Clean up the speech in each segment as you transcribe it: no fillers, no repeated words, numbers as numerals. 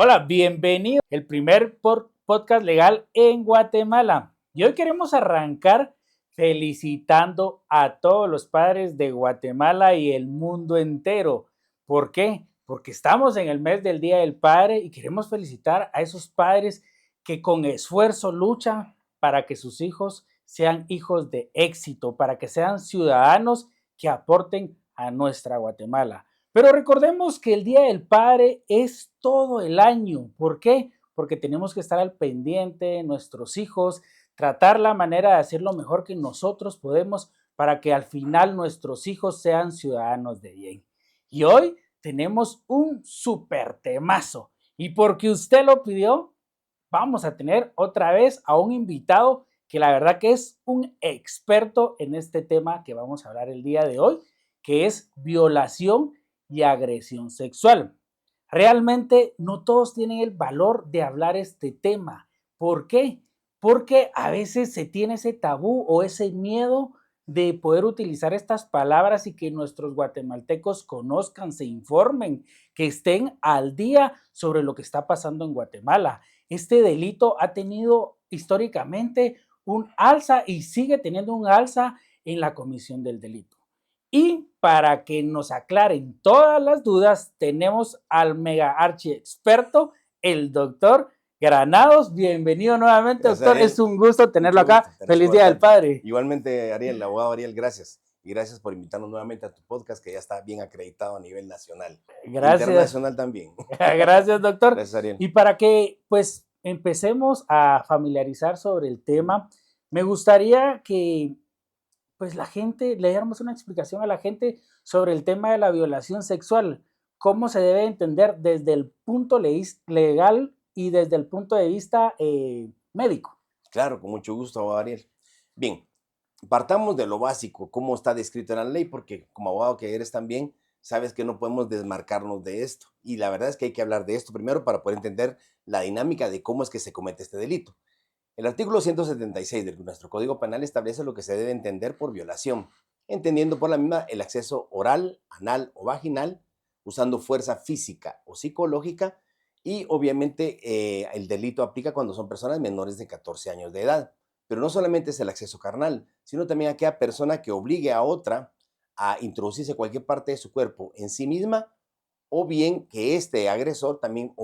Hola, bienvenido al primer podcast legal en Guatemala. Y hoy queremos arrancar felicitando a todos los padres de Guatemala y el mundo entero. ¿Por qué? Porque estamos en el mes del Día del Padre y queremos felicitar a esos padres que con esfuerzo luchan para que sus hijos sean hijos de éxito, para que sean ciudadanos que aporten a nuestra Guatemala. Pero recordemos que el Día del Padre es todo el año. ¿Por qué? Porque tenemos que estar al pendiente de nuestros hijos, tratar la manera de hacer lo mejor que nosotros podemos para que al final nuestros hijos sean ciudadanos de bien. Y hoy tenemos un súper temazo. Y porque usted lo pidió, vamos a tener otra vez a un invitado que la verdad que es un experto en este tema que vamos a hablar el día de hoy, que es violación y agresión sexual. Realmente no todos tienen el valor de hablar este tema. ¿Por qué? Porque a veces se tiene ese tabú o ese miedo de poder utilizar estas palabras y que nuestros guatemaltecos conozcan, se informen, que estén al día sobre lo que está pasando en Guatemala. Este delito ha tenido históricamente un alza y sigue teniendo un alza en la comisión del delito. Y para que nos aclaren todas las dudas, tenemos al mega archi experto, el doctor Granados. Bienvenido nuevamente, Gracias, doctor. Ariel. Es un gusto tenerlo Mucho gusto acá. tenerte Feliz Día del bastante. Padre. Igualmente, Ariel, abogado Ariel, gracias. Y gracias por invitarnos nuevamente a tu podcast que ya está bien acreditado a nivel nacional. Gracias. Internacional también. Gracias, doctor. Gracias, Ariel. Y para que pues empecemos a familiarizar sobre el tema, me gustaría que pues la gente, le diéramos una explicación a la gente sobre el tema de la violación sexual, cómo se debe entender desde el punto legal y desde el punto de vista médico. Claro, con mucho gusto, abogado Ariel. Bien, partamos de lo básico, cómo está descrito en la ley, porque como abogado que eres también, sabes que no podemos desmarcarnos de esto. Y la verdad es que hay que hablar de esto primero para poder entender la dinámica de cómo es que se comete este delito. El artículo 176 de nuestro Código Penal establece lo que se debe entender por violación, entendiendo por la misma el acceso oral, anal o vaginal, usando fuerza física o psicológica, y obviamente el delito aplica cuando son personas menores de 14 años de edad. Pero no solamente es el acceso carnal, sino también aquella persona que obligue a otra a introducirse cualquier parte de su cuerpo en sí misma, o bien que este agresor también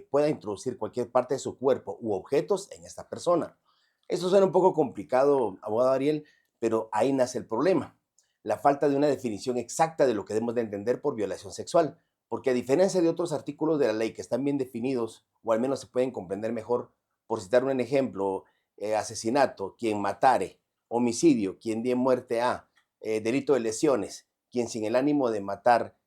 pueda introducir cualquier parte de su cuerpo u objetos en esta persona. Eso suena un poco complicado, abogado Ariel, pero ahí nace el problema. La falta de una definición exacta de lo que debemos de entender por violación sexual, porque a diferencia de otros artículos de la ley que están bien definidos, o al menos se pueden comprender mejor, por citar un ejemplo, asesinato, quien matare, homicidio, quien dé muerte a, delito de lesiones, quien sin el ánimo de matar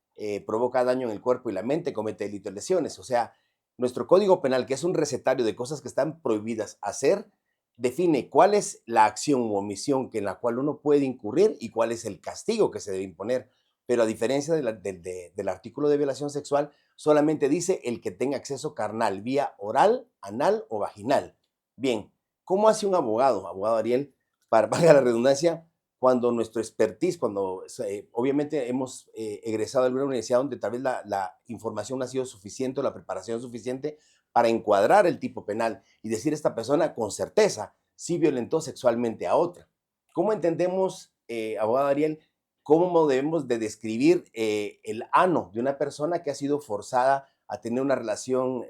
provoca daño en el cuerpo y la mente, comete delito de lesiones. O sea, nuestro Código Penal, que es un recetario de cosas que están prohibidas hacer, define cuál es la acción u omisión en la cual uno puede incurrir y cuál es el castigo que se debe imponer. Pero a diferencia del artículo de violación sexual, solamente dice el que tenga acceso carnal, vía oral, anal o vaginal. Bien, ¿cómo hace un abogado, abogado Ariel, para la redundancia, cuando nuestro expertise, cuando obviamente hemos egresado de alguna universidad donde tal vez la información no ha sido suficiente o la preparación suficiente para encuadrar el tipo penal y decir esta persona con certeza sí violentó sexualmente a otra? ¿Cómo entendemos, abogado Ariel, cómo debemos de describir el ano de una persona que ha sido forzada a tener una relación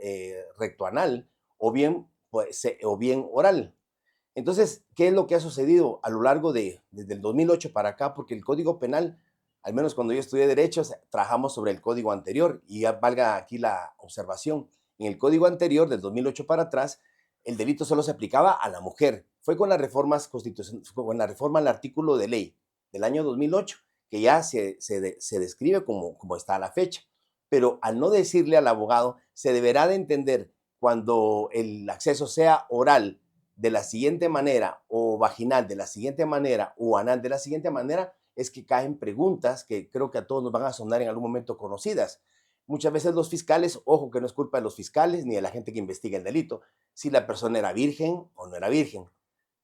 rectoanal o bien, pues, o bien oral? Entonces, ¿qué es lo que ha sucedido a lo largo desde el 2008 para acá? Porque el Código Penal, al menos cuando yo estudié Derechos, trabajamos sobre el código anterior y ya valga aquí la observación. En el código anterior, del 2008 para atrás, el delito solo se aplicaba a la mujer. Fue con las reformas constitucionales, con la reforma al artículo de ley del año 2008, que ya se describe como está a la fecha. Pero al no decirle al abogado, se deberá de entender cuando el acceso sea oral de la siguiente manera o vaginal de la siguiente manera o anal de la siguiente manera, es que caen preguntas que creo que a todos nos van a sonar en algún momento conocidas. Muchas veces los fiscales, ojo que no es culpa de los fiscales ni de la gente que investiga el delito, si la persona era virgen o no era virgen.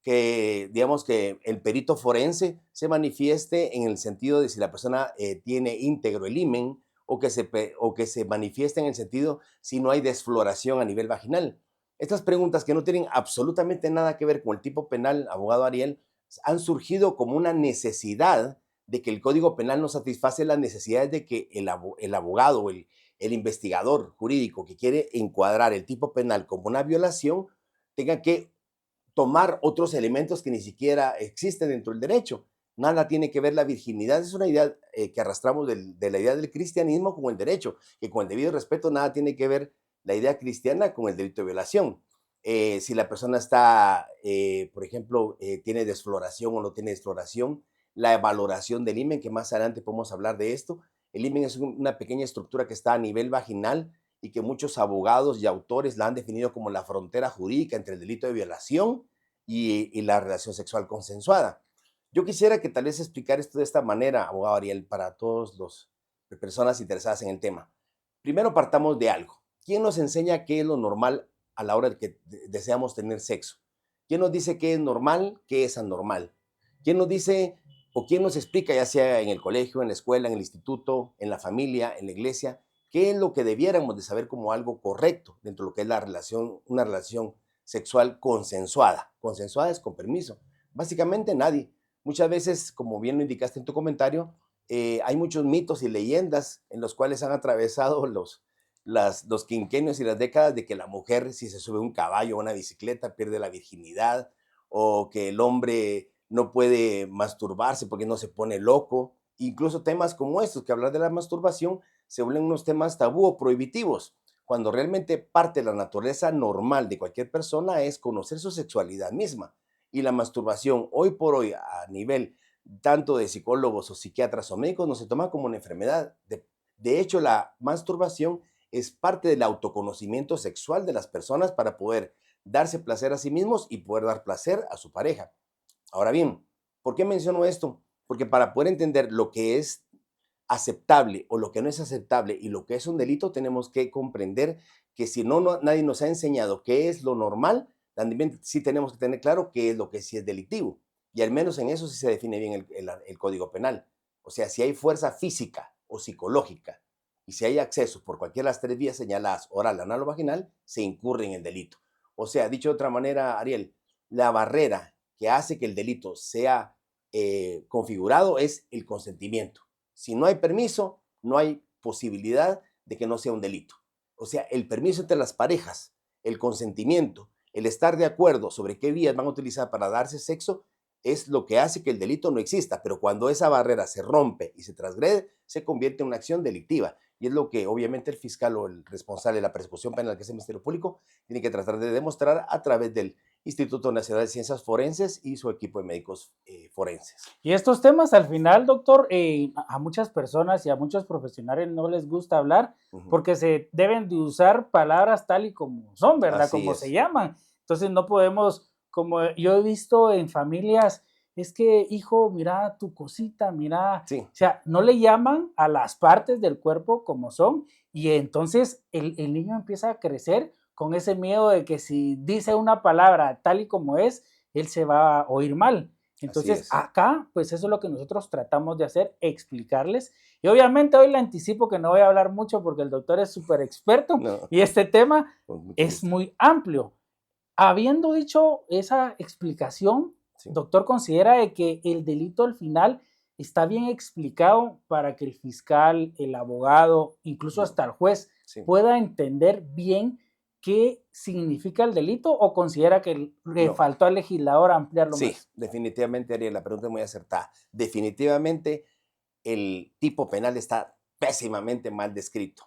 Que digamos que el perito forense se manifieste en el sentido de si la persona tiene íntegro el himen o que se manifiesta en el sentido si no hay desfloración a nivel vaginal. Estas preguntas que no tienen absolutamente nada que ver con el tipo penal, abogado Ariel, han surgido como una necesidad de que el Código Penal no satisface las necesidades de que el abogado o el investigador jurídico que quiere encuadrar el tipo penal como una violación tenga que tomar otros elementos que ni siquiera existen dentro del derecho. Nada tiene que ver la virginidad, es una idea que arrastramos de la idea del cristianismo con el derecho, que con el debido respeto nada tiene que ver la idea cristiana con el delito de violación. Si la persona está, por ejemplo, tiene desfloración o no tiene desfloración, la valoración del himen, que más adelante podemos hablar de esto. El himen es una pequeña estructura que está a nivel vaginal y que muchos abogados y autores la han definido como la frontera jurídica entre el delito de violación y la relación sexual consensuada. Yo quisiera que tal vez explicar esto de esta manera, abogado Ariel, para todas las personas interesadas en el tema. Primero partamos de algo. ¿Quién nos enseña qué es lo normal a la hora de que deseamos tener sexo? ¿Quién nos dice qué es normal, qué es anormal? ¿Quién nos dice o quién nos explica, ya sea en el colegio, en la escuela, en el instituto, en la familia, en la iglesia, qué es lo que debiéramos de saber como algo correcto dentro de lo que es la relación, una relación sexual consensuada? Consensuada es con permiso. Básicamente nadie. Muchas veces, como bien lo indicaste en tu comentario, hay muchos mitos y leyendas en los cuales han atravesado los quinquenios y las décadas de que la mujer, si se sube un caballo o una bicicleta, pierde la virginidad, o que el hombre no puede masturbarse porque no se pone loco. Incluso temas como estos, que hablar de la masturbación se vuelven unos temas tabú o prohibitivos, cuando realmente parte de la naturaleza normal de cualquier persona es conocer su sexualidad misma. Y la masturbación, hoy por hoy, a nivel tanto de psicólogos o psiquiatras o médicos, no se toma como una enfermedad. De hecho, la masturbación es parte del autoconocimiento sexual de las personas para poder darse placer a sí mismos y poder dar placer a su pareja. Ahora bien, ¿por qué menciono esto? Porque para poder entender lo que es aceptable o lo que no es aceptable y lo que es un delito, tenemos que comprender que si nadie nos ha enseñado qué es lo normal, también sí tenemos que tener claro qué es lo que sí es delictivo. Y al menos en eso sí se define bien el Código Penal. O sea, si hay fuerza física o psicológica y si hay acceso por cualquiera de las tres vías señaladas, oral, anal o vaginal, se incurre en el delito. O sea, dicho de otra manera, Ariel, la barrera que hace que el delito sea configurado es el consentimiento. Si no hay permiso, no hay posibilidad de que no sea un delito. O sea, el permiso entre las parejas, el consentimiento, el estar de acuerdo sobre qué vías van a utilizar para darse sexo, es lo que hace que el delito no exista. Pero cuando esa barrera se rompe y se transgrede, se convierte en una acción delictiva. Y es lo que obviamente el fiscal o el responsable de la persecución penal, que es el Ministerio Público, tiene que tratar de demostrar a través del Instituto Nacional de Ciencias Forenses y su equipo de médicos forenses. Y estos temas al final, doctor, a muchas personas y a muchos profesionales no les gusta hablar porque se deben de usar palabras tal y como son, ¿verdad? Así Como se es. llaman. Entonces no podemos, como yo he visto en familias, es que, hijo, mira tu cosita, mira, Sí, o sea, no le llaman a las partes del cuerpo como son y entonces el niño empieza a crecer con ese miedo de que si dice una palabra tal y como es, él se va a oír mal. así Entonces, es. acá, pues eso es lo que nosotros tratamos de hacer, explicarles. Y obviamente hoy le anticipo que no voy a hablar mucho porque el doctor es súper experto No, y este tema con mucho es gusto. muy amplio. Habiendo dicho esa explicación, Sí, doctor, considera de que el delito al final está bien explicado para que el fiscal, el abogado, incluso bien, hasta el juez sí. pueda entender bien qué significa el delito o considera que le No, faltó al legislador ampliarlo sí, más. definitivamente, Ariel, la pregunta es muy acertada. Definitivamente el tipo penal está pésimamente mal descrito.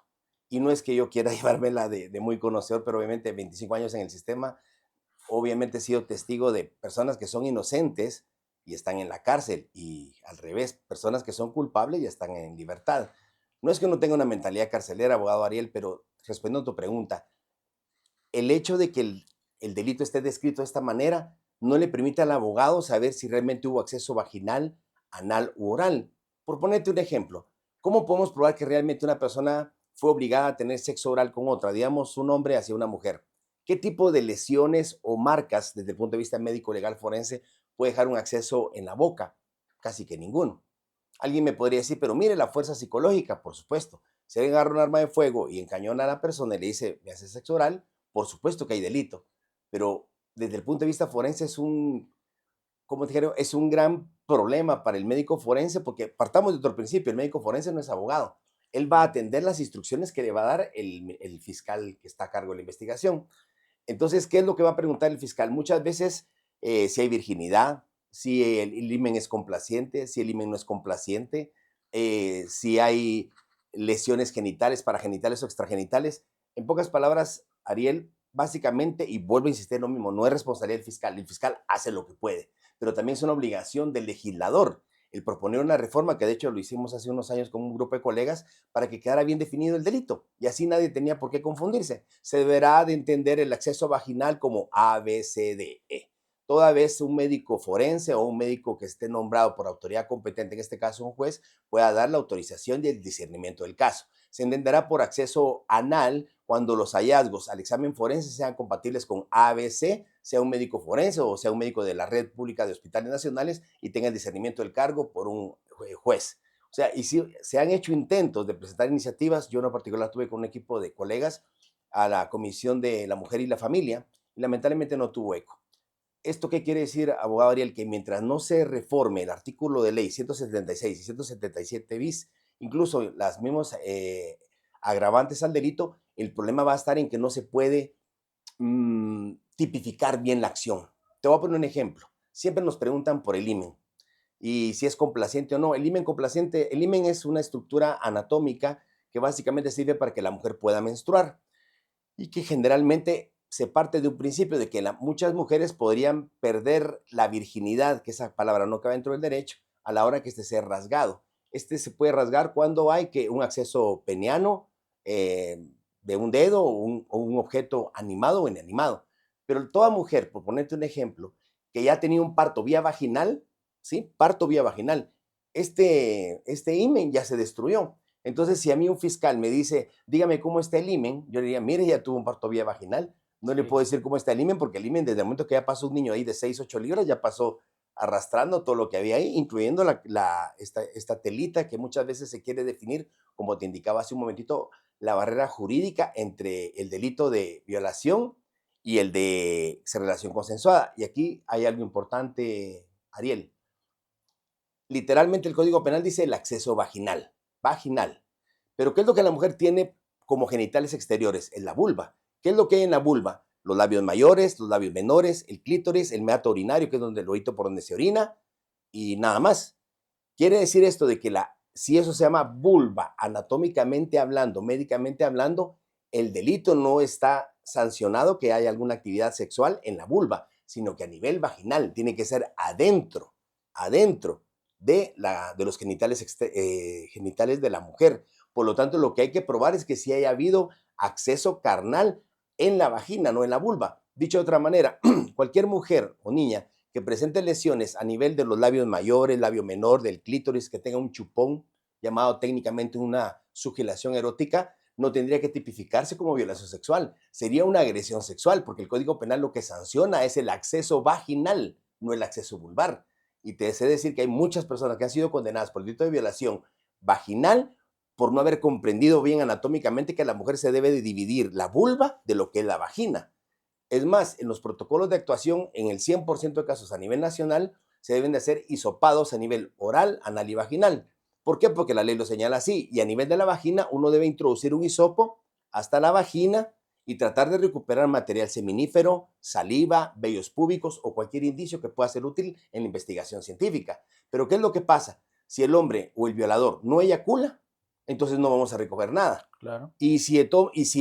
Y no es que yo quiera llevármela de muy conocedor, pero obviamente 25 años en el sistema, obviamente he sido testigo de personas que son inocentes y están en la cárcel y al revés, personas que son culpables y están en libertad. No es que uno tenga una mentalidad carcelera, abogado Ariel, pero respondiendo a tu pregunta, el hecho de que el delito esté descrito de esta manera no le permite al abogado saber si realmente hubo acceso vaginal, anal u oral. Por ponerte un ejemplo, ¿cómo podemos probar que realmente una persona fue obligada a tener sexo oral con otra, digamos un hombre hacia una mujer? ¿Qué tipo de lesiones o marcas desde el punto de vista médico legal forense puede dejar un acceso en la boca? Casi que ninguno. Alguien me podría decir, pero mire la fuerza psicológica, por supuesto, Si alguien agarra un arma de fuego y encañona a la persona y le dice, me hace sexo oral, por supuesto que hay delito. Pero desde el punto de vista forense es un, como te dijeron, es un gran problema para el médico forense porque partamos de otro principio, el médico forense no es abogado. Él va a atender las instrucciones que le va a dar el fiscal que está a cargo de la investigación. Entonces, ¿qué es lo que va a preguntar el fiscal? Muchas veces si hay virginidad, si el himen es complaciente, si el himen no es complaciente, si hay lesiones genitales, paragenitales o extragenitales. En pocas palabras, Ariel, básicamente, y vuelvo a insistir en lo mismo, no es responsabilidad del fiscal, el fiscal hace lo que puede, pero también es una obligación del legislador el proponer una reforma, que de hecho lo hicimos hace unos años con un grupo de colegas, para que quedara bien definido el delito y así nadie tenía por qué confundirse. Se deberá de entender el acceso vaginal como A, B, C, D, E. Toda vez un médico forense o un médico que esté nombrado por autoridad competente, en este caso un juez, pueda dar la autorización y el discernimiento del caso. Se entenderá por acceso anal cuando los hallazgos al examen forense sean compatibles con ABC, sea un médico forense o sea un médico de la red pública de hospitales nacionales y tenga el discernimiento del cargo por un juez. O sea, y si se han hecho intentos de presentar iniciativas, yo en particular tuve con un equipo de colegas a la Comisión de la Mujer y la Familia y lamentablemente no tuvo eco. ¿Esto qué quiere decir, abogado Ariel? Que mientras no se reforme el artículo de ley 176 y 177 bis, incluso las mismas agravantes al delito, el problema va a estar en que no se puede tipificar bien la acción. Te voy a poner un ejemplo. Siempre nos preguntan por el himen y si es complaciente o no. El himen complaciente, el himen es una estructura anatómica que básicamente sirve para que la mujer pueda menstruar y que generalmente se parte de un principio de que muchas mujeres podrían perder la virginidad, que esa palabra no cabe dentro del derecho, a la hora que este sea rasgado. Este se puede rasgar cuando hay que un acceso peniano de un dedo o un objeto animado o inanimado. Pero toda mujer, por ponerte un ejemplo, que ya ha tenido un parto vía vaginal, ¿sí? Parto vía vaginal, este himen ya se destruyó. Entonces, si a mí un fiscal me dice, dígame cómo está el himen, yo le diría, mire, ya tuvo un parto vía vaginal. No le puedo decir cómo está el himen, porque el himen, desde el momento que ya pasó un niño ahí de 6, 8 libras, ya pasó arrastrando todo lo que había ahí, incluyendo esta telita que muchas veces se quiere definir, como te indicaba hace un momentito, la barrera jurídica entre el delito de violación y el de relación consensuada. Y aquí hay algo importante, Ariel. Literalmente el Código Penal dice el acceso vaginal, vaginal. Pero ¿qué es lo que la mujer tiene como genitales exteriores? Es la vulva. ¿Qué es lo que hay en la vulva? Los labios mayores, los labios menores, el clítoris, el meato urinario, que es donde el oído por donde se orina, y nada más. Quiere decir esto de que si eso se llama vulva, anatómicamente hablando, médicamente hablando, el delito no está sancionado que haya alguna actividad sexual en la vulva, sino que a nivel vaginal tiene que ser adentro, adentro de los genitales de la mujer. Por lo tanto, lo que hay que probar es que sí haya habido acceso carnal en la vagina, no en la vulva. Dicho de otra manera, cualquier mujer o niña que presente lesiones a nivel de los labios mayores, labio menor, del clítoris, que tenga un chupón, llamado técnicamente una sugilación erótica, no tendría que tipificarse como violación sexual. Sería una agresión sexual, porque el Código Penal lo que sanciona es el acceso vaginal, no el acceso vulvar. Y te sé decir que hay muchas personas que han sido condenadas por el delito de violación vaginal por no haber comprendido bien anatómicamente que la mujer se debe de dividir la vulva de lo que es la vagina. Es más, en los protocolos de actuación, en el 100% de casos a nivel nacional, se deben de hacer hisopados a nivel oral, anal y vaginal. ¿Por qué? Porque la ley lo señala así. Y a nivel de la vagina, uno debe introducir un hisopo hasta la vagina y tratar de recuperar material seminífero, saliva, vellos púbicos o cualquier indicio que pueda ser útil en la investigación científica. Pero ¿qué es lo que pasa? Si el hombre o el violador no eyacula, entonces no vamos a recoger nada. Claro. Y si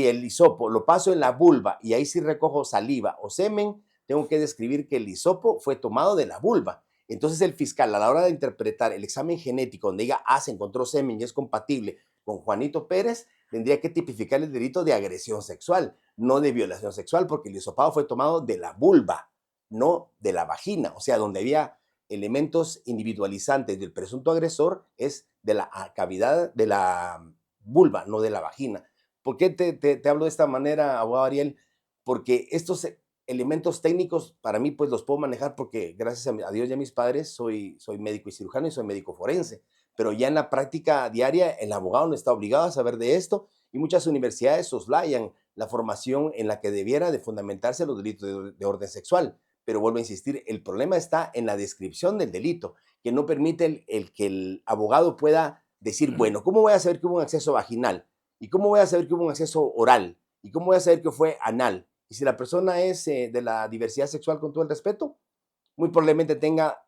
el hisopo lo paso en la vulva y ahí sí recojo saliva o semen, tengo que describir que el hisopo fue tomado de la vulva. Entonces el fiscal, a la hora de interpretar el examen genético donde diga, se encontró semen y es compatible con Juanito Pérez, tendría que tipificar el delito de agresión sexual, no de violación sexual, porque el hisopado fue tomado de la vulva, no de la vagina. O sea, donde había elementos individualizantes del presunto agresor es de la cavidad de la vulva, no de la vagina. ¿Por qué te hablo de esta manera, abogado Ariel? Porque estos elementos técnicos para mí pues los puedo manejar porque gracias a Dios y a mis padres soy médico y cirujano y soy médico forense. pero ya en la práctica diaria el abogado no está obligado a saber de esto y muchas universidades soslayan la formación en la que debiera de fundamentarse los delitos de orden sexual. Pero vuelvo a insistir, el problema está en la descripción del delito, que no permite que el abogado pueda decir, bueno, ¿cómo voy a saber que hubo un acceso vaginal? ¿Y cómo voy a saber que hubo un acceso oral? ¿Y cómo voy a saber que fue anal? Y si la persona es de la diversidad sexual, con todo el respeto, muy probablemente tenga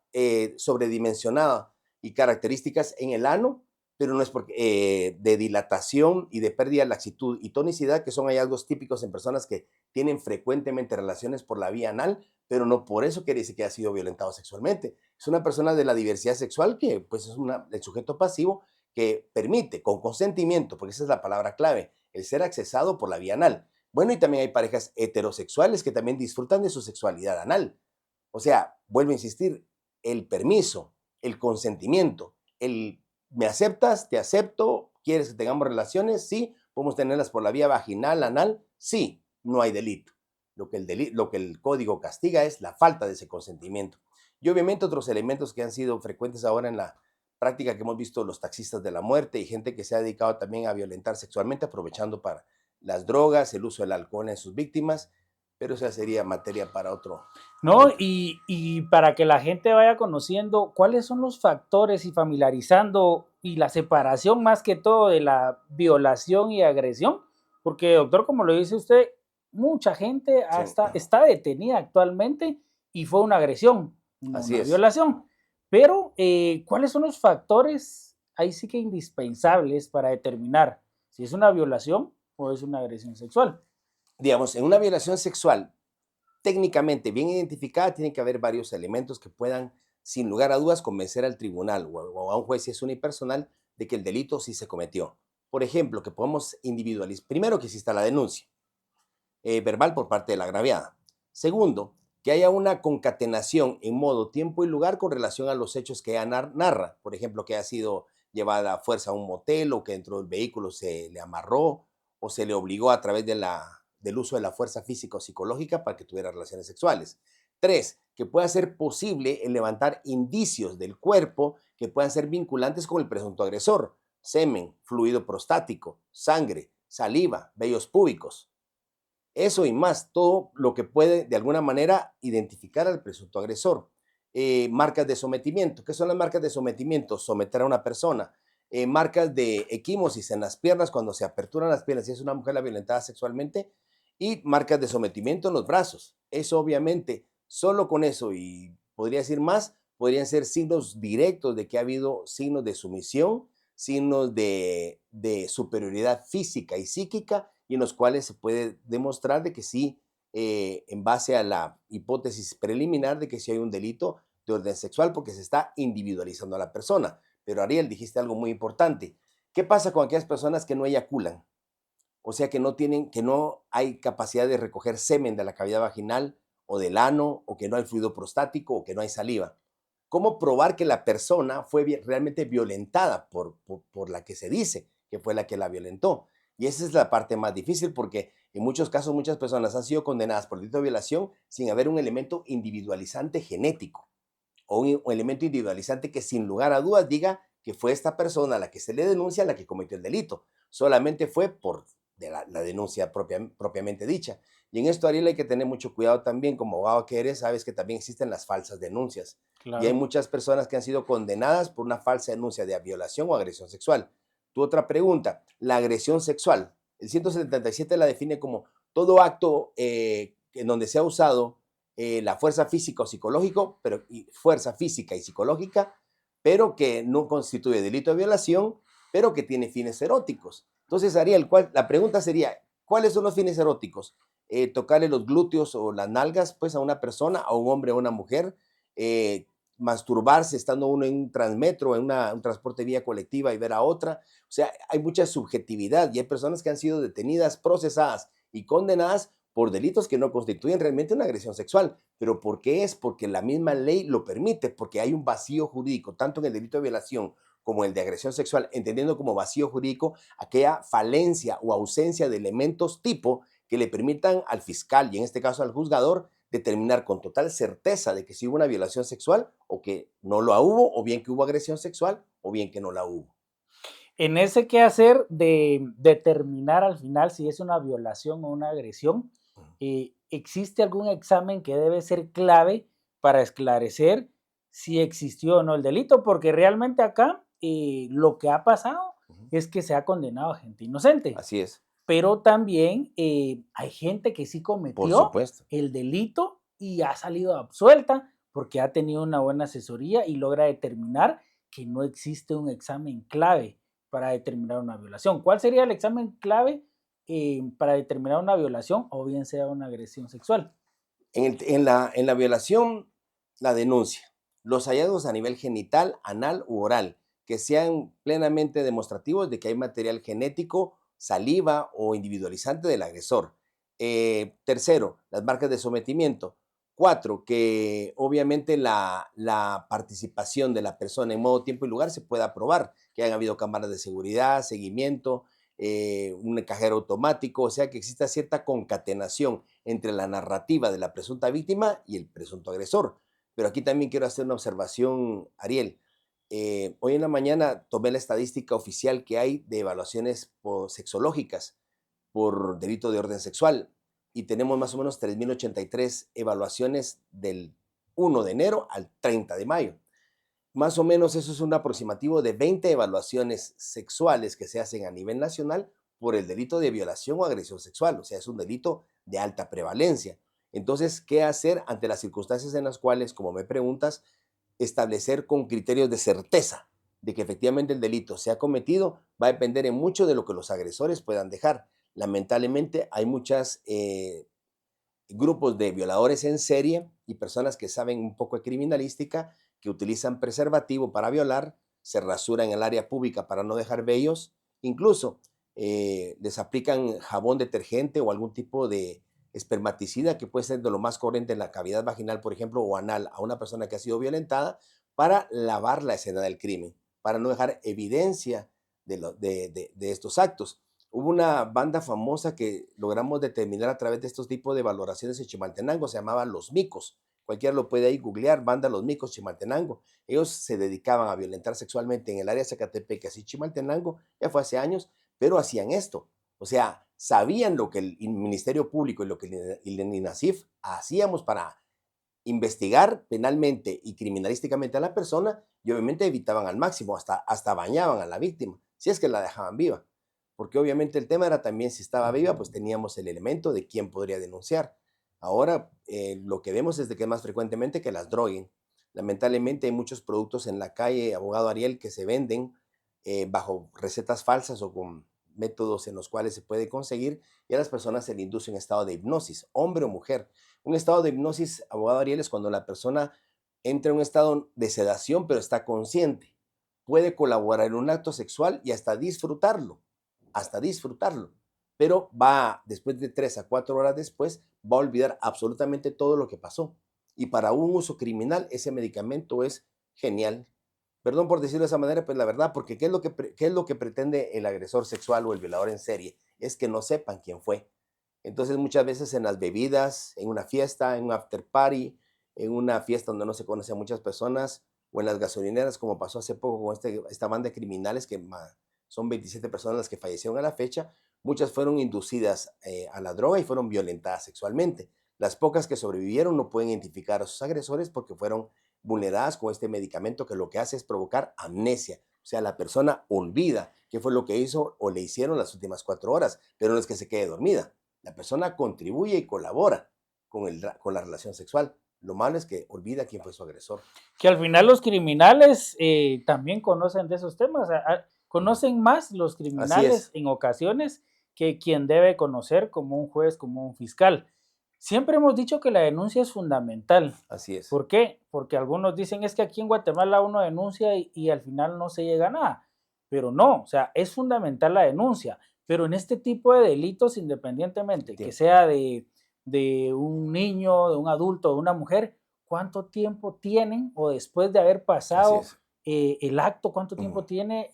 sobredimensionada y características en el ano, pero no es porque de dilatación y de pérdida de laxitud y tonicidad, que son hallazgos típicos en personas que tienen frecuentemente relaciones por la vía anal, pero no por eso quiere decir que ha sido violentado sexualmente. Es una persona de la diversidad sexual que pues es el sujeto pasivo que permite con consentimiento, porque esa es la palabra clave, el ser accesado por la vía anal. Bueno, y también hay parejas heterosexuales que también disfrutan de su sexualidad anal. O sea, vuelvo a insistir, el permiso, el consentimiento, el me aceptas, te acepto, quieres que tengamos relaciones, sí, podemos tenerlas por la vía vaginal, anal, sí, no hay delito. Lo que el código castiga es la falta de ese consentimiento. Y obviamente otros elementos que han sido frecuentes ahora en la práctica que hemos visto los taxistas de la muerte y gente que se ha dedicado también a violentar sexualmente, aprovechando para las drogas, el uso del alcohol en sus víctimas, pero esa sería materia para ¿No? otro. Y para que la gente vaya conociendo cuáles son los factores y familiarizando y la separación más que todo de la violación y agresión, porque doctor, como lo dice usted, mucha gente Sí, está detenida actualmente y fue una agresión, no así una es. violación. Pero, ¿cuáles son los factores ahí sí que indispensables para determinar si es una violación o es una agresión sexual? Digamos, en una violación sexual técnicamente bien identificada, tiene que haber varios elementos que puedan, sin lugar a dudas, convencer al tribunal o a un juez si es unipersonal de que el delito sí se cometió. Por ejemplo, que podemos individualizar, primero que exista la denuncia verbal por parte de la agraviada. Segundo, que haya una concatenación en modo, tiempo y lugar con relación a los hechos que ella narra. Por ejemplo, que ha sido llevada a fuerza a un motel o que dentro del vehículo se le amarró o se le obligó a través del uso de la fuerza física o psicológica para que tuviera relaciones sexuales. Tres, que pueda ser posible el levantar indicios del cuerpo que puedan ser vinculantes con el presunto agresor. Semen, fluido prostático, sangre, saliva, vellos púbicos. Eso y más, todo lo que puede de alguna manera identificar al presunto agresor. Marcas de sometimiento. ¿Qué son las marcas de sometimiento? Someter a una persona. Marcas de equimosis en las piernas, cuando se aperturan las piernas y es una mujer la violentada sexualmente. Y marcas de sometimiento en los brazos. Eso obviamente, solo con eso, y podría decir más, podrían ser signos directos de que ha habido signos de sumisión, signos de superioridad física y psíquica, y en los cuales se puede demostrar de que sí, en base a la hipótesis preliminar de que sí hay un delito de orden sexual porque se está individualizando a la persona. Pero Ariel, dijiste algo muy importante. ¿Qué pasa con aquellas personas que no eyaculan? O sea, que no hay capacidad de recoger semen de la cavidad vaginal o del ano, o que no hay fluido prostático, o que no hay saliva. ¿Cómo probar que la persona fue realmente violentada por la que se dice que fue la que la violentó? Y esa es la parte más difícil porque en muchos casos muchas personas han sido condenadas por delito de violación sin haber un elemento individualizante genético o un elemento individualizante que sin lugar a dudas diga que fue esta persona a la que se le denuncia la que cometió el delito. Solamente fue por la denuncia propiamente dicha. Y en esto, Ariel, hay que tener mucho cuidado también. Como abogado que eres, sabes que también existen las falsas denuncias. Y hay Claro. muchas personas que han sido condenadas por una falsa denuncia de violación o agresión sexual. Tu otra pregunta, la agresión sexual. El 177 la define como todo acto en donde se ha usado la fuerza física o psicológico, fuerza física y psicológica, pero que no constituye delito de violación, pero que tiene fines eróticos. Entonces, Ariel, la pregunta sería, ¿cuáles son los fines eróticos? Tocarle los glúteos o las nalgas pues a una persona, a un hombre o a una mujer, eh, masturbarse estando uno en un transmetro, en un transporte vía colectiva y ver a otra. O sea, hay mucha subjetividad y hay personas que han sido detenidas, procesadas y condenadas por delitos que no constituyen realmente una agresión sexual. ¿Pero por qué es? Porque la misma ley lo permite, porque hay un vacío jurídico, tanto en el delito de violación como el de agresión sexual, entendiendo como vacío jurídico aquella falencia o ausencia de elementos tipo que le permitan al fiscal y en este caso al juzgador determinar con total certeza de que si hubo una violación sexual o que no la hubo, o bien que hubo agresión sexual o bien que no la hubo. En ese quehacer de determinar al final si es una violación o una agresión, ¿existe algún examen que debe ser clave para esclarecer si existió o no el delito? Porque realmente acá lo que ha pasado Ujú. es que se ha condenado a gente inocente, Así es, pero también hay gente que sí por cometió supuesto. el delito y ha salido absuelta porque ha tenido una buena asesoría y logra determinar que no existe un examen clave para determinar una violación. ¿Cuál sería el examen clave para determinar una violación o bien sea una agresión sexual? En la violación, la denuncia. Los hallazgos a nivel genital, anal u oral, que sean plenamente demostrativos de que hay material genético, saliva o individualizante del agresor. Tercero, las marcas de sometimiento. Cuatro, que obviamente la participación de la persona en modo, tiempo y lugar se pueda probar, que hayan habido cámaras de seguridad, seguimiento, un cajero automático, o sea, que exista cierta concatenación entre la narrativa de la presunta víctima y el presunto agresor. Pero aquí también quiero hacer una observación, Ariel. Hoy en la mañana tomé la estadística oficial que hay de evaluaciones sexológicas por delito de orden sexual y tenemos más o menos 3.083 evaluaciones del 1 de enero al 30 de mayo. Más o menos eso es un aproximativo de 20 evaluaciones sexuales que se hacen a nivel nacional por el delito de violación o agresión sexual, o sea, es un delito de alta prevalencia. Entonces, ¿qué hacer ante las circunstancias en las cuales, como me preguntas, establecer con criterios de certeza de que efectivamente el delito se ha cometido? Va a depender en mucho de lo que los agresores puedan dejar. Lamentablemente, hay muchas grupos de violadores en serie y personas que saben un poco de criminalística, que utilizan preservativo para violar, se rasuran en el área pública para no dejar vellos, incluso les aplican jabón detergente o algún tipo de espermaticida que puede ser de lo más corriente en la cavidad vaginal, por ejemplo, o anal a una persona que ha sido violentada para lavar la escena del crimen, para no dejar evidencia de estos actos. Hubo una banda famosa que logramos determinar a través de estos tipos de valoraciones en Chimaltenango, se llamaba Los Micos. Cualquiera lo puede ahí googlear, banda Los Micos Chimaltenango. Ellos se dedicaban a violentar sexualmente en el área de Zacatepec, así Chimaltenango, ya fue hace años, pero hacían esto. O sea, sabían lo que el Ministerio Público y lo que el INASIF hacíamos para investigar penalmente y criminalísticamente a la persona y obviamente evitaban al máximo, hasta bañaban a la víctima, si es que la dejaban viva. Porque obviamente el tema era también si estaba viva, pues teníamos el elemento de quién podría denunciar. Ahora lo que vemos es de que más frecuentemente que las droguen. Lamentablemente hay muchos productos en la calle, abogado Ariel, que se venden bajo recetas falsas o con métodos en los cuales se puede conseguir y a las personas se le induce un estado de hipnosis, hombre o mujer. Un estado de hipnosis, abogado Ariel, es cuando la persona entra en un estado de sedación pero está consciente. Puede colaborar en un acto sexual y hasta disfrutarlo, pero va, después de 3 a 4 horas después, va a olvidar absolutamente todo lo que pasó. Y para un uso criminal, ese medicamento es genial. Perdón por decirlo de esa manera, pues la verdad, porque ¿qué es lo que pretende el agresor sexual o el violador en serie? Es que no sepan quién fue. Entonces, muchas veces en las bebidas, en una fiesta, en un after party, en una fiesta donde no se conoce a muchas personas, o en las gasolineras, como pasó hace poco con esta banda de criminales que son 27 personas las que fallecieron a la fecha, muchas fueron inducidas a la droga y fueron violentadas sexualmente. Las pocas que sobrevivieron no pueden identificar a sus agresores porque fueron vulneradas con este medicamento que lo que hace es provocar amnesia. O sea, la persona olvida qué fue lo que hizo o le hicieron las últimas 4 horas, pero no es que se quede dormida. La persona contribuye y colabora con la relación sexual. Lo malo es que olvida quién fue su agresor. Que al final los criminales también conocen de esos temas, conocen más los Así criminales es, en ocasiones que quien debe conocer como un juez, como un fiscal. Siempre hemos dicho que la denuncia es fundamental. así es. ¿Por qué? Porque algunos dicen es que aquí en Guatemala uno denuncia y al final no se llega a nada. Pero no, o sea, es fundamental la denuncia. Pero en este tipo de delitos, independientemente que Entiendo. sea de un niño, de un adulto, de una mujer, ¿cuánto tiempo tienen o después de haber Así pasado es. el acto, cuánto Ujú. tiempo tiene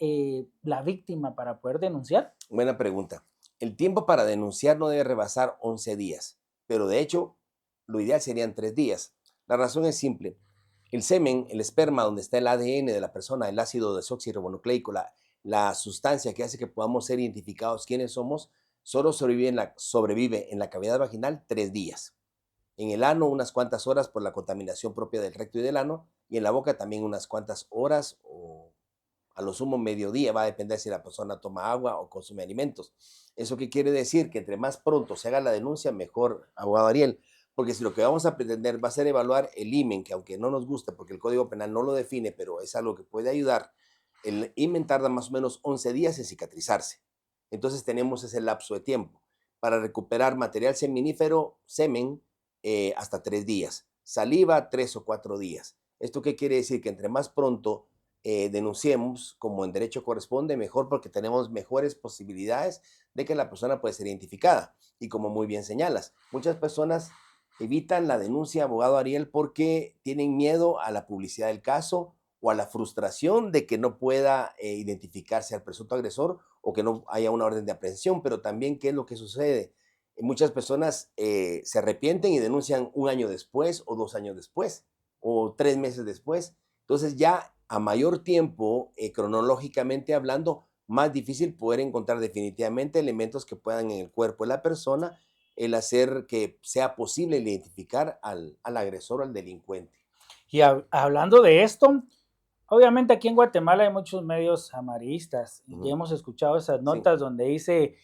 la víctima para poder denunciar? Buena pregunta. El tiempo para denunciar no debe rebasar 11 días, pero de hecho lo ideal serían 3 días. La razón es simple. El semen, el esperma, donde está el ADN de la persona, el ácido desoxirribonucleico, la sustancia que hace que podamos ser identificados quiénes somos, solo sobrevive en la cavidad vaginal 3 días. En el ano unas cuantas horas por la contaminación propia del recto y del ano, y en la boca también unas cuantas horas o a lo sumo mediodía, va a depender si la persona toma agua o consume alimentos. ¿Eso qué quiere decir? Que entre más pronto se haga la denuncia, mejor, abogado Ariel, porque si lo que vamos a pretender va a ser evaluar el IMEN, que aunque no nos guste porque el Código Penal no lo define, pero es algo que puede ayudar, el IMEN tarda más o menos 11 días en cicatrizarse. Entonces tenemos ese lapso de tiempo para recuperar material seminífero, semen, hasta 3 días, saliva 3 o 4 días. ¿Esto qué quiere decir? Que entre más pronto denunciemos, como en derecho corresponde, mejor, porque tenemos mejores posibilidades de que la persona pueda ser identificada. Y como muy bien señalas, muchas personas evitan la denuncia, abogado Ariel, porque tienen miedo a la publicidad del caso o a la frustración de que no pueda identificarse al presunto agresor o que no haya una orden de aprehensión. Pero también, ¿qué es lo que sucede? Muchas personas se arrepienten y denuncian un año después o 2 años después o 3 meses después. Entonces ya a mayor tiempo, cronológicamente hablando, más difícil poder encontrar definitivamente elementos que puedan en el cuerpo de la persona el hacer que sea posible identificar al agresor o al delincuente. Y hablando de esto, obviamente aquí en Guatemala hay muchos medios amarillistas y Ujú. hemos escuchado esas Sí, notas donde dice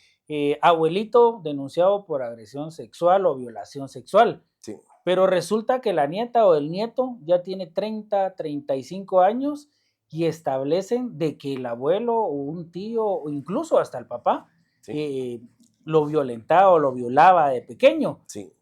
abuelito denunciado por agresión sexual o violación sexual, sí, pero resulta que la nieta o el nieto ya tiene 30, 35 años y establecen de que el abuelo o un tío o incluso hasta el papá sí, eh, lo violentaba o lo violaba de pequeño. sí.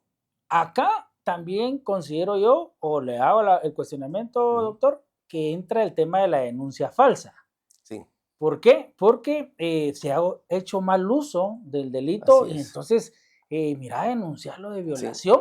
Acá también considero yo, o le hago el cuestionamiento, Ujú. doctor, que entra el tema de la denuncia falsa. Sí, ¿Por qué? Porque se ha hecho mal uso del delito así y es. entonces, mira, denunciarlo de Sí, violación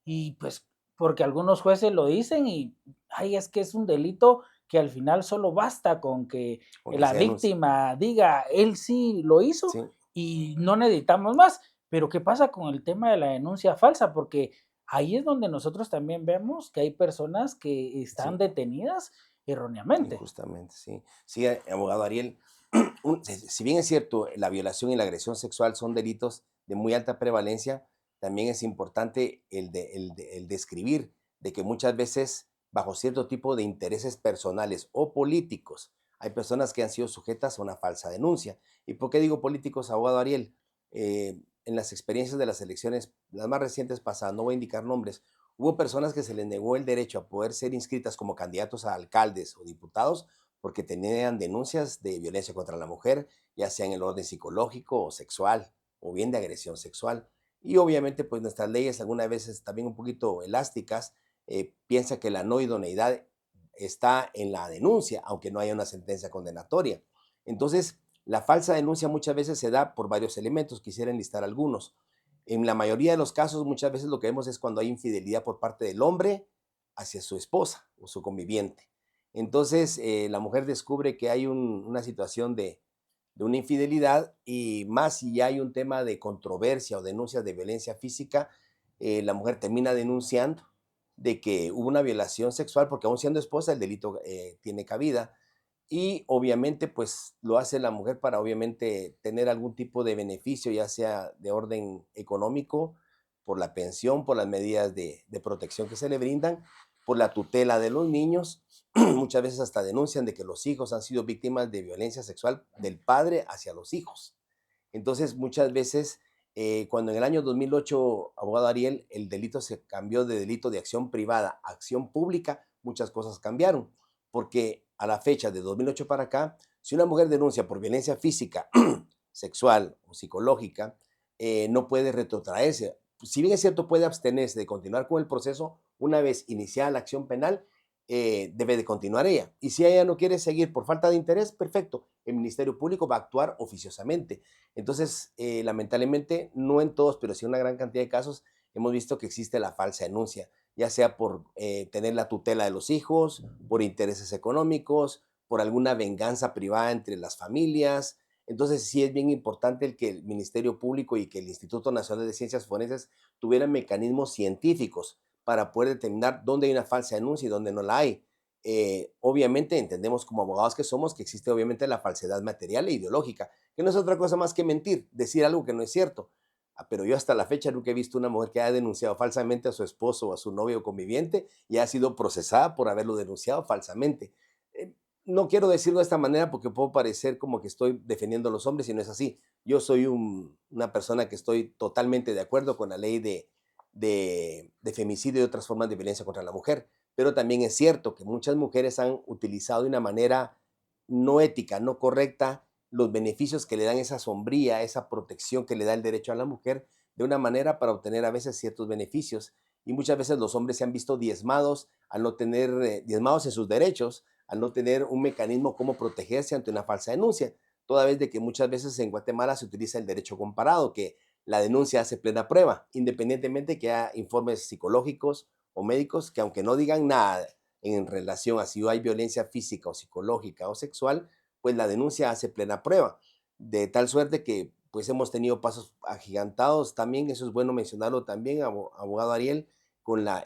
y pues porque algunos jueces lo dicen y, ay, es que es un delito que al final solo basta con que aunque la se denuncie. víctima diga, él sí lo hizo Sí, y no necesitamos más. Pero ¿qué pasa con el tema de la denuncia falsa? Porque ahí es donde nosotros también vemos que hay personas que están sí, detenidas erróneamente. injustamente, sí. Sí, abogado Ariel, si bien es cierto, la violación y la agresión sexual son delitos de muy alta prevalencia, también es importante el describir de que muchas veces, bajo cierto tipo de intereses personales o políticos, hay personas que han sido sujetas a una falsa denuncia. ¿Y por qué digo políticos, abogado Ariel? En las experiencias de las elecciones, las más recientes pasadas, no voy a indicar nombres, hubo personas que se les negó el derecho a poder ser inscritas como candidatos a alcaldes o diputados porque tenían denuncias de violencia contra la mujer, ya sea en el orden psicológico o sexual, o bien de agresión sexual. Y obviamente, pues nuestras leyes, algunas veces también un poquito elásticas, piensa que la no idoneidad está en la denuncia, aunque no haya una sentencia condenatoria. Entonces, la falsa denuncia muchas veces se da por varios elementos, quisiera enlistar algunos. En la mayoría de los casos, muchas veces lo que vemos es cuando hay infidelidad por parte del hombre hacia su esposa o su conviviente. Entonces, la mujer descubre que hay una situación de una infidelidad y más si ya hay un tema de controversia o denuncias de violencia física, la mujer termina denunciando de que hubo una violación sexual porque aún siendo esposa el delito tiene cabida y obviamente pues lo hace la mujer para obviamente tener algún tipo de beneficio, ya sea de orden económico, por la pensión, por las medidas de protección que se le brindan, por la tutela de los niños. Muchas veces hasta denuncian de que los hijos han sido víctimas de violencia sexual del padre hacia los hijos. Entonces, muchas veces, cuando en el año 2008, abogado Ariel, el delito se cambió de delito de acción privada a acción pública, muchas cosas cambiaron, porque a la fecha de 2008 para acá, si una mujer denuncia por violencia física, sexual o psicológica, no puede retrotraerse. Si bien es cierto, puede abstenerse de continuar con el proceso, una vez iniciada la acción penal, debe de continuar ella. Y si ella no quiere seguir por falta de interés, perfecto, el Ministerio Público va a actuar oficiosamente. Entonces, lamentablemente, no en todos, pero sí en una gran cantidad de casos, hemos visto que existe la falsa denuncia, ya sea por tener la tutela de los hijos, por intereses económicos, por alguna venganza privada entre las familias, Entonces sí es bien importante el que el Ministerio Público y que el Instituto Nacional de Ciencias Forenses tuvieran mecanismos científicos para poder determinar dónde hay una falsa denuncia y dónde no la hay. Obviamente entendemos como abogados que somos que existe obviamente la falsedad material e ideológica, que no es otra cosa más que mentir, decir algo que no es cierto. Pero yo hasta la fecha nunca he visto una mujer que haya denunciado falsamente a su esposo o a su novio o conviviente y ha sido procesada por haberlo denunciado falsamente. Eh, no quiero decirlo de esta manera porque puedo parecer como que estoy defendiendo a los hombres y no es así. Yo soy una persona que estoy totalmente de acuerdo con la ley de femicidio y otras formas de violencia contra la mujer, pero también es cierto que muchas mujeres han utilizado de una manera no ética, no correcta, los beneficios que le dan esa sombría, esa protección que le da el derecho a la mujer, de una manera para obtener a veces ciertos beneficios. Y muchas veces los hombres se han visto diezmados al no tener, diezmados en sus derechos, al no tener un mecanismo como protegerse ante una falsa denuncia. Toda vez de que muchas veces en Guatemala se utiliza el derecho comparado, que la denuncia hace plena prueba, independientemente que haya informes psicológicos o médicos que aunque no digan nada en relación a si hay violencia física o psicológica o sexual, pues la denuncia hace plena prueba. De tal suerte que pues hemos tenido pasos agigantados también, eso es bueno mencionarlo también, abogado Ariel, con la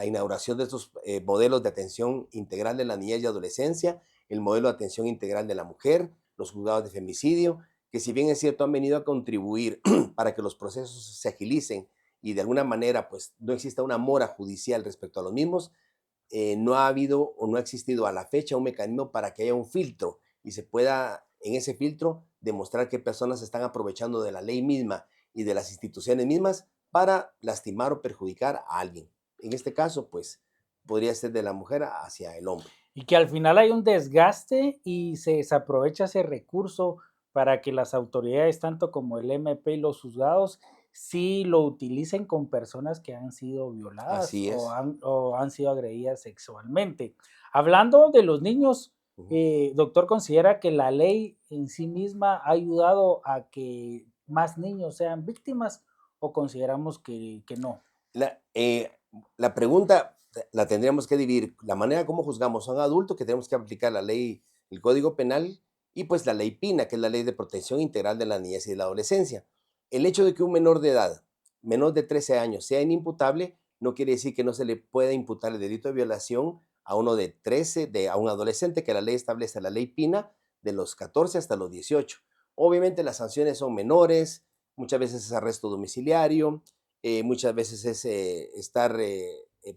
inauguración de estos modelos de atención integral de la niñez y adolescencia, el modelo de atención integral de la mujer, los juzgados de femicidio, que si bien es cierto han venido a contribuir para que los procesos se agilicen y de alguna manera pues no exista una mora judicial respecto a los mismos, no ha habido o no ha existido a la fecha un mecanismo para que haya un filtro y se pueda en ese filtro demostrar qué personas se están aprovechando de la ley misma y de las instituciones mismas para lastimar o perjudicar a alguien. En este caso, pues podría ser de la mujer hacia el hombre. Y que al final hay un desgaste y se desaprovecha ese recurso para que las autoridades, tanto como el MP y los juzgados, sí lo utilicen con personas que han sido violadas Así es. o han sido agredidas sexualmente. Hablando de los niños, Ujú. doctor, ¿considera que la ley en sí misma ha ayudado a que más niños sean víctimas o consideramos que no? La, eh, la pregunta la tendríamos que dividir. La manera como juzgamos a un adulto, que tenemos que aplicar la ley, el Código Penal, y pues la ley PINA, que es la Ley de Protección Integral de la Niñez y de la Adolescencia. El hecho de que un menor de edad, menor de 13 años, sea inimputable, no quiere decir que no se le pueda imputar el delito de violación a uno de 13, a un adolescente, que la ley establece la ley PINA de los 14 hasta los 18. Obviamente las sanciones son menores, muchas veces es arresto domiciliario, muchas veces es estar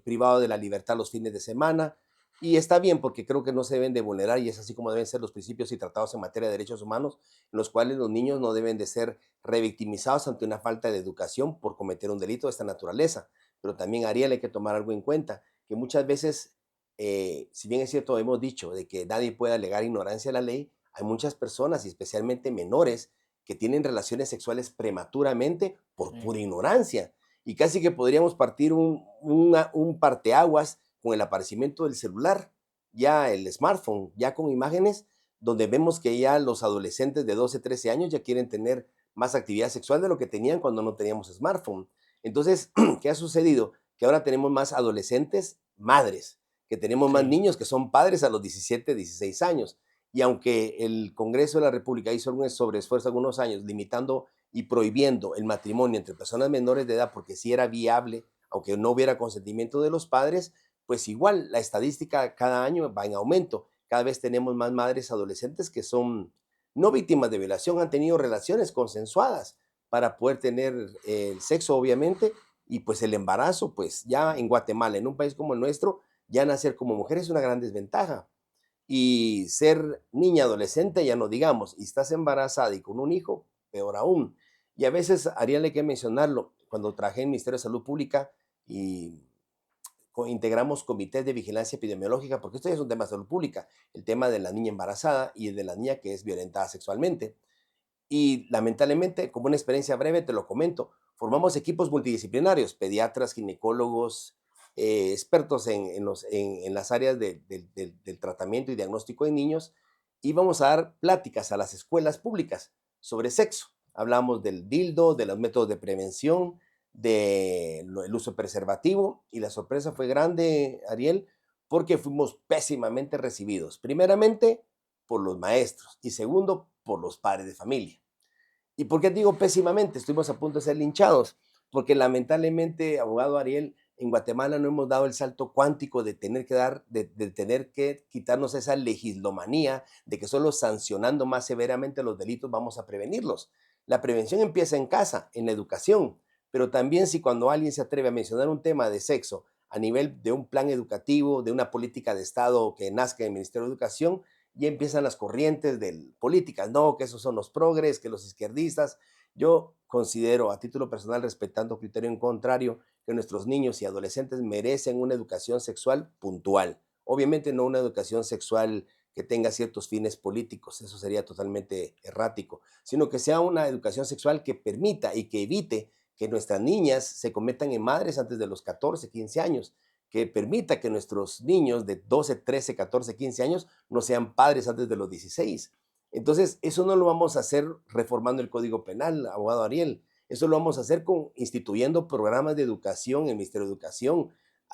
privado de la libertad los fines de semana. Y está bien porque creo que no se deben de vulnerar y es así como deben ser los principios y tratados en materia de derechos humanos, en los cuales los niños no deben de ser revictimizados ante una falta de educación por cometer un delito de esta naturaleza. Pero también, Ariel, hay que tomar algo en cuenta, que muchas veces, si bien es cierto, hemos dicho de que nadie puede alegar ignorancia a la ley, hay muchas personas, y especialmente menores, que tienen relaciones sexuales prematuramente por Sí. pura ignorancia. Y casi que podríamos partir un parteaguas con el aparecimiento del celular, ya el smartphone, ya con imágenes, donde vemos que ya los adolescentes de 12, 13 años ya quieren tener más actividad sexual de lo que tenían cuando no teníamos smartphone. Entonces, ¿qué ha sucedido? Que ahora tenemos más adolescentes madres, que tenemos más Sí. niños que son padres a los 17, 16 años. Y aunque el Congreso de la República hizo algún sobreesfuerzo algunos años limitando y prohibiendo el matrimonio entre personas menores de edad porque sí era viable, aunque no hubiera consentimiento de los padres, pues igual la estadística cada año va en aumento. Cada vez tenemos más madres adolescentes que son no víctimas de violación, han tenido relaciones consensuadas para poder tener el sexo, obviamente, y pues el embarazo, pues ya en Guatemala, en un país como el nuestro, ya nacer como mujer es una gran desventaja. Y ser niña, adolescente, ya no digamos, y estás embarazada y con un hijo, peor aún. Y a veces, Ariel, hay que mencionarlo, cuando trabajé en el Ministerio de Salud Pública y integramos comités de vigilancia epidemiológica, porque esto ya es un tema de salud pública, el tema de la niña embarazada y el de la niña que es violentada sexualmente. Y lamentablemente, como una experiencia breve, te lo comento, formamos equipos multidisciplinarios, pediatras, ginecólogos, expertos en las áreas del tratamiento y diagnóstico de niños, y vamos a dar pláticas a las escuelas públicas sobre sexo. Hablamos del dildo, de los métodos de prevención, del uso preservativo, y la sorpresa fue grande, Ariel, porque fuimos pésimamente recibidos. Primeramente, por los maestros y segundo, por los padres de familia. ¿Y por qué digo pésimamente? Estuvimos a punto de ser linchados, porque lamentablemente, abogado Ariel, en Guatemala no hemos dado el salto cuántico de tener que de tener que quitarnos esa legislomanía de que solo sancionando más severamente los delitos vamos a prevenirlos. La prevención empieza en casa, en la educación, pero también si cuando alguien se atreve a mencionar un tema de sexo a nivel de un plan educativo, de una política de Estado que nazca en el Ministerio de Educación, ya empiezan las corrientes de políticas, no, que esos son los progres, que los izquierdistas. Yo considero, a título personal, respetando criterio en contrario, que nuestros niños y adolescentes merecen una educación sexual puntual. Obviamente no una educación sexual que tenga ciertos fines políticos, eso sería totalmente errático, sino que sea una educación sexual que permita y que evite que nuestras niñas se conviertan en madres antes de los 14, 15 años, que permita que nuestros niños de 12, 13, 14, 15 años no sean padres antes de los 16. Entonces, eso no lo vamos a hacer reformando el Código Penal, abogado Ariel. Eso lo vamos a hacer instituyendo programas de educación en el Ministerio de Educación,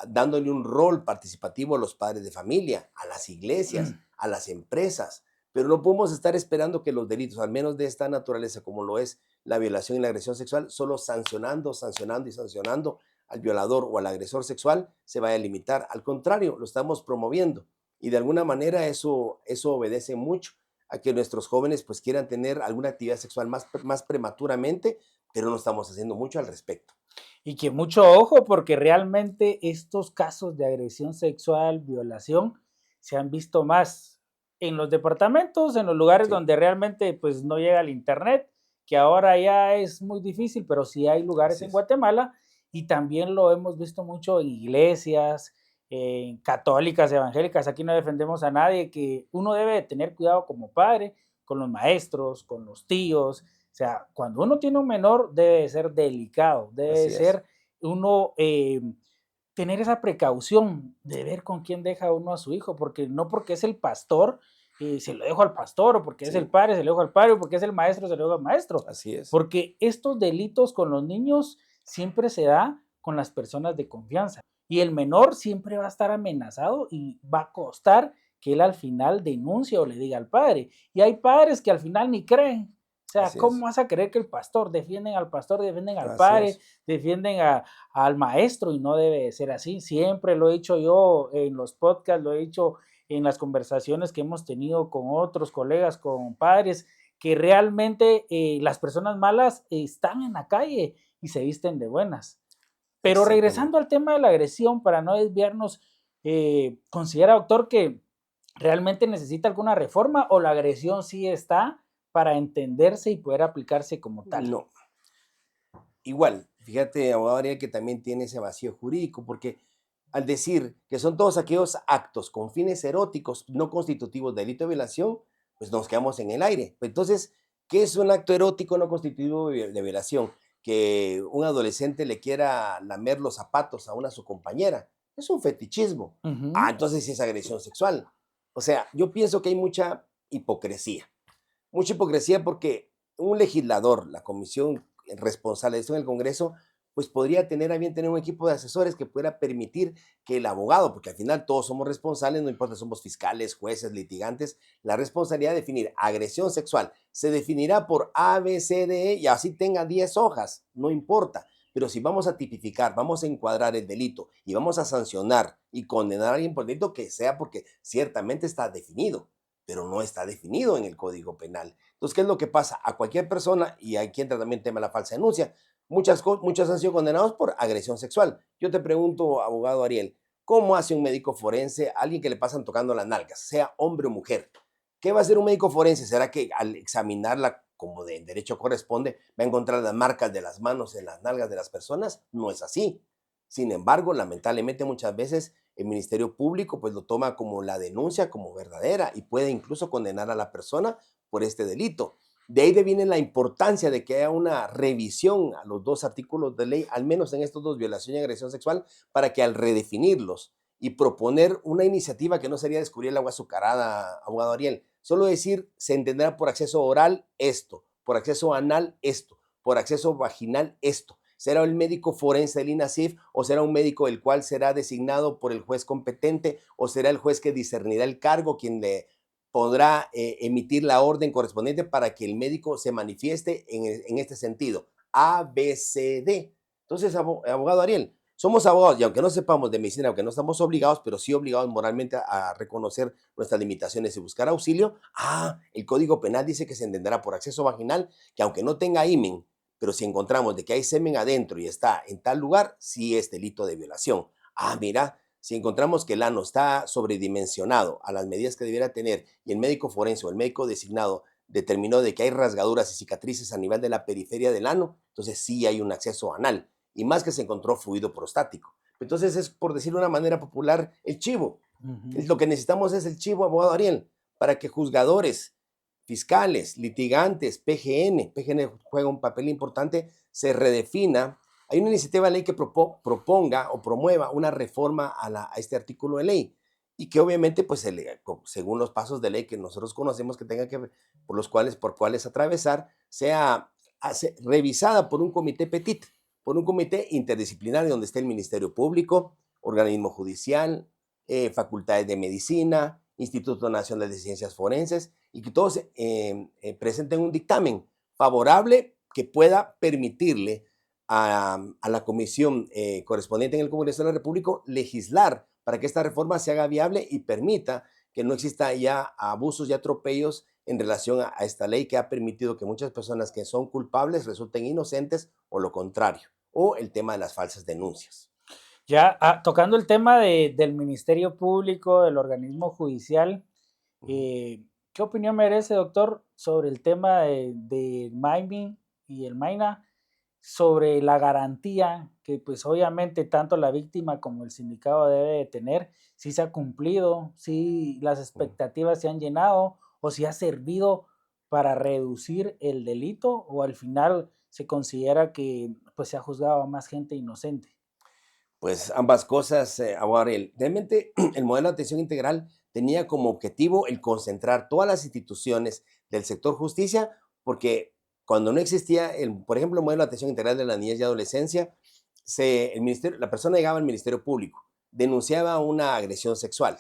dándole un rol participativo a los padres de familia, a las iglesias, a las empresas. Pero no podemos estar esperando que los delitos, al menos de esta naturaleza como lo es la violación y la agresión sexual, solo sancionando, sancionando y sancionando al violador o al agresor sexual, se vaya a limitar. Al contrario, lo estamos promoviendo. Y de alguna manera eso obedece mucho a que nuestros jóvenes pues quieran tener alguna actividad sexual más prematuramente, pero no estamos haciendo mucho al respecto. Y que mucho ojo, porque realmente estos casos de agresión sexual, violación, se han visto más en los departamentos, en los lugares Sí, donde realmente pues no llega el internet, que ahora ya es muy difícil, pero sí hay lugares así en es. Guatemala y también lo hemos visto mucho en iglesias, en católicas, evangélicas. Aquí no defendemos a nadie, que uno debe de tener cuidado como padre con los maestros, con los tíos. O sea, cuando uno tiene un menor debe ser delicado, debe Así es. ser uno tener esa precaución de ver con quién deja uno a su hijo, porque no porque es el pastor, se lo dejo al pastor, o porque es el Sí, padre, se lo dejo al padre, o porque es el maestro, se lo dejo al maestro, así es. porque estos delitos con los niños siempre se da con las personas de confianza y el menor siempre va a estar amenazado y va a costar que él al final denuncie o le diga al padre. Y hay padres que al final ni creen. O sea, Así ¿cómo es. vas a creer que el pastor defienden al pastor, defienden al Así padre, es. defienden al maestro? Y no debe de ser así. Siempre lo he dicho yo en los podcasts, lo he dicho en las conversaciones que hemos tenido con otros colegas, con padres, que realmente las personas malas están en la calle y se visten de buenas. Pero regresando Exactamente. al tema de la agresión, para no desviarnos, ¿considera, doctor, que realmente necesita alguna reforma o la agresión sí está para entenderse y poder aplicarse como tal? No, igual, fíjate, abogado Ariel, que también tiene ese vacío jurídico, porque al decir que son todos aquellos actos con fines eróticos no constitutivos de delito de violación, pues nos quedamos en el aire. Entonces, ¿qué es un acto erótico no constitutivo de violación? Que un adolescente le quiera lamer los zapatos a su compañera. Es un fetichismo. Ah, Ujú. entonces sí es agresión sexual. O sea, yo pienso que hay mucha hipocresía. Mucha hipocresía porque un legislador, la comisión responsable de esto en el Congreso, pues podría tener a bien tener un equipo de asesores que pudiera permitir que el abogado, porque al final todos somos responsables, no importa, somos fiscales, jueces, litigantes, la responsabilidad de definir agresión sexual se definirá por A, B, C, D, E y así tenga 10 hojas, no importa. Pero si vamos a tipificar, vamos a encuadrar el delito y vamos a sancionar y condenar a alguien por delito, que sea porque ciertamente está definido, pero no está definido en el Código Penal. Entonces, ¿qué es lo que pasa? A cualquier persona, y aquí entra también el tema de la falsa denuncia, muchos han sido condenados por agresión sexual. Yo te pregunto, abogado Ariel, ¿cómo hace un médico forense a alguien que le pasan tocando las nalgas, sea hombre o mujer? ¿Qué va a hacer un médico forense? ¿Será que al examinarla como de derecho corresponde, va a encontrar las marcas de las manos en las nalgas de las personas? No es así. Sin embargo, lamentablemente muchas veces el Ministerio Público pues lo toma como la denuncia como verdadera y puede incluso condenar a la persona por este delito. De ahí viene la importancia de que haya una revisión a los dos artículos de ley, al menos en estos dos, violación y agresión sexual, para que al redefinirlos y proponer una iniciativa que no sería descubrir el agua azucarada, abogado Ariel, solo decir, se entenderá por acceso oral esto, por acceso anal esto, por acceso vaginal esto. ¿Será el médico forense del INASIF o será un médico el cual será designado por el juez competente o será el juez que discernirá el cargo quien le podrá emitir la orden correspondiente para que el médico se manifieste en este sentido. A, B, C, D. Entonces, abogado Ariel, somos abogados y aunque no sepamos de medicina, aunque no estamos obligados, pero sí obligados moralmente a reconocer nuestras limitaciones y buscar auxilio. El Código Penal dice que se entenderá por acceso vaginal, que aunque no tenga himen, pero si encontramos de que hay semen adentro y está en tal lugar, sí es delito de violación. Mira, si encontramos que el ano está sobredimensionado a las medidas que debiera tener y el médico forense o el médico designado determinó de que hay rasgaduras y cicatrices a nivel de la periferia del ano, entonces sí hay un acceso anal y más que se encontró fluido prostático. Entonces es, por decirlo de una manera popular, el chivo. Lo que necesitamos es el chivo, abogado Ariel, para que juzgadores, fiscales, litigantes, PGN juega un papel importante, se redefina. Hay una iniciativa de ley que proponga o promueva una reforma a este artículo de ley y que obviamente, pues, según los pasos de ley que nosotros conocemos que tenga que ver, por cuales atravesar, sea revisada por un comité petit, por un comité interdisciplinario donde esté el Ministerio Público, organismo judicial, facultades de medicina, Instituto Nacional de Ciencias Forenses, y que todos presenten un dictamen favorable que pueda permitirle a la comisión correspondiente en el Congreso de la República legislar para que esta reforma se haga viable y permita que no exista ya abusos y atropellos en relación a esta ley que ha permitido que muchas personas que son culpables resulten inocentes o lo contrario, o el tema de las falsas denuncias. Ya tocando el tema del Ministerio Público, del organismo judicial, ¿qué opinión merece, doctor, sobre el tema de Maiming y el Maina, sobre la garantía que pues obviamente tanto la víctima como el sindicado debe de tener, si se ha cumplido, si las expectativas se han llenado o si ha servido para reducir el delito o al final se considera que pues se ha juzgado a más gente inocente? Pues ambas cosas, abogado Ariel. Realmente el modelo de atención integral tenía como objetivo el concentrar todas las instituciones del sector justicia, porque cuando no existía, por ejemplo, el modelo de atención integral de la niñez y adolescencia, la persona llegaba al Ministerio Público, denunciaba una agresión sexual,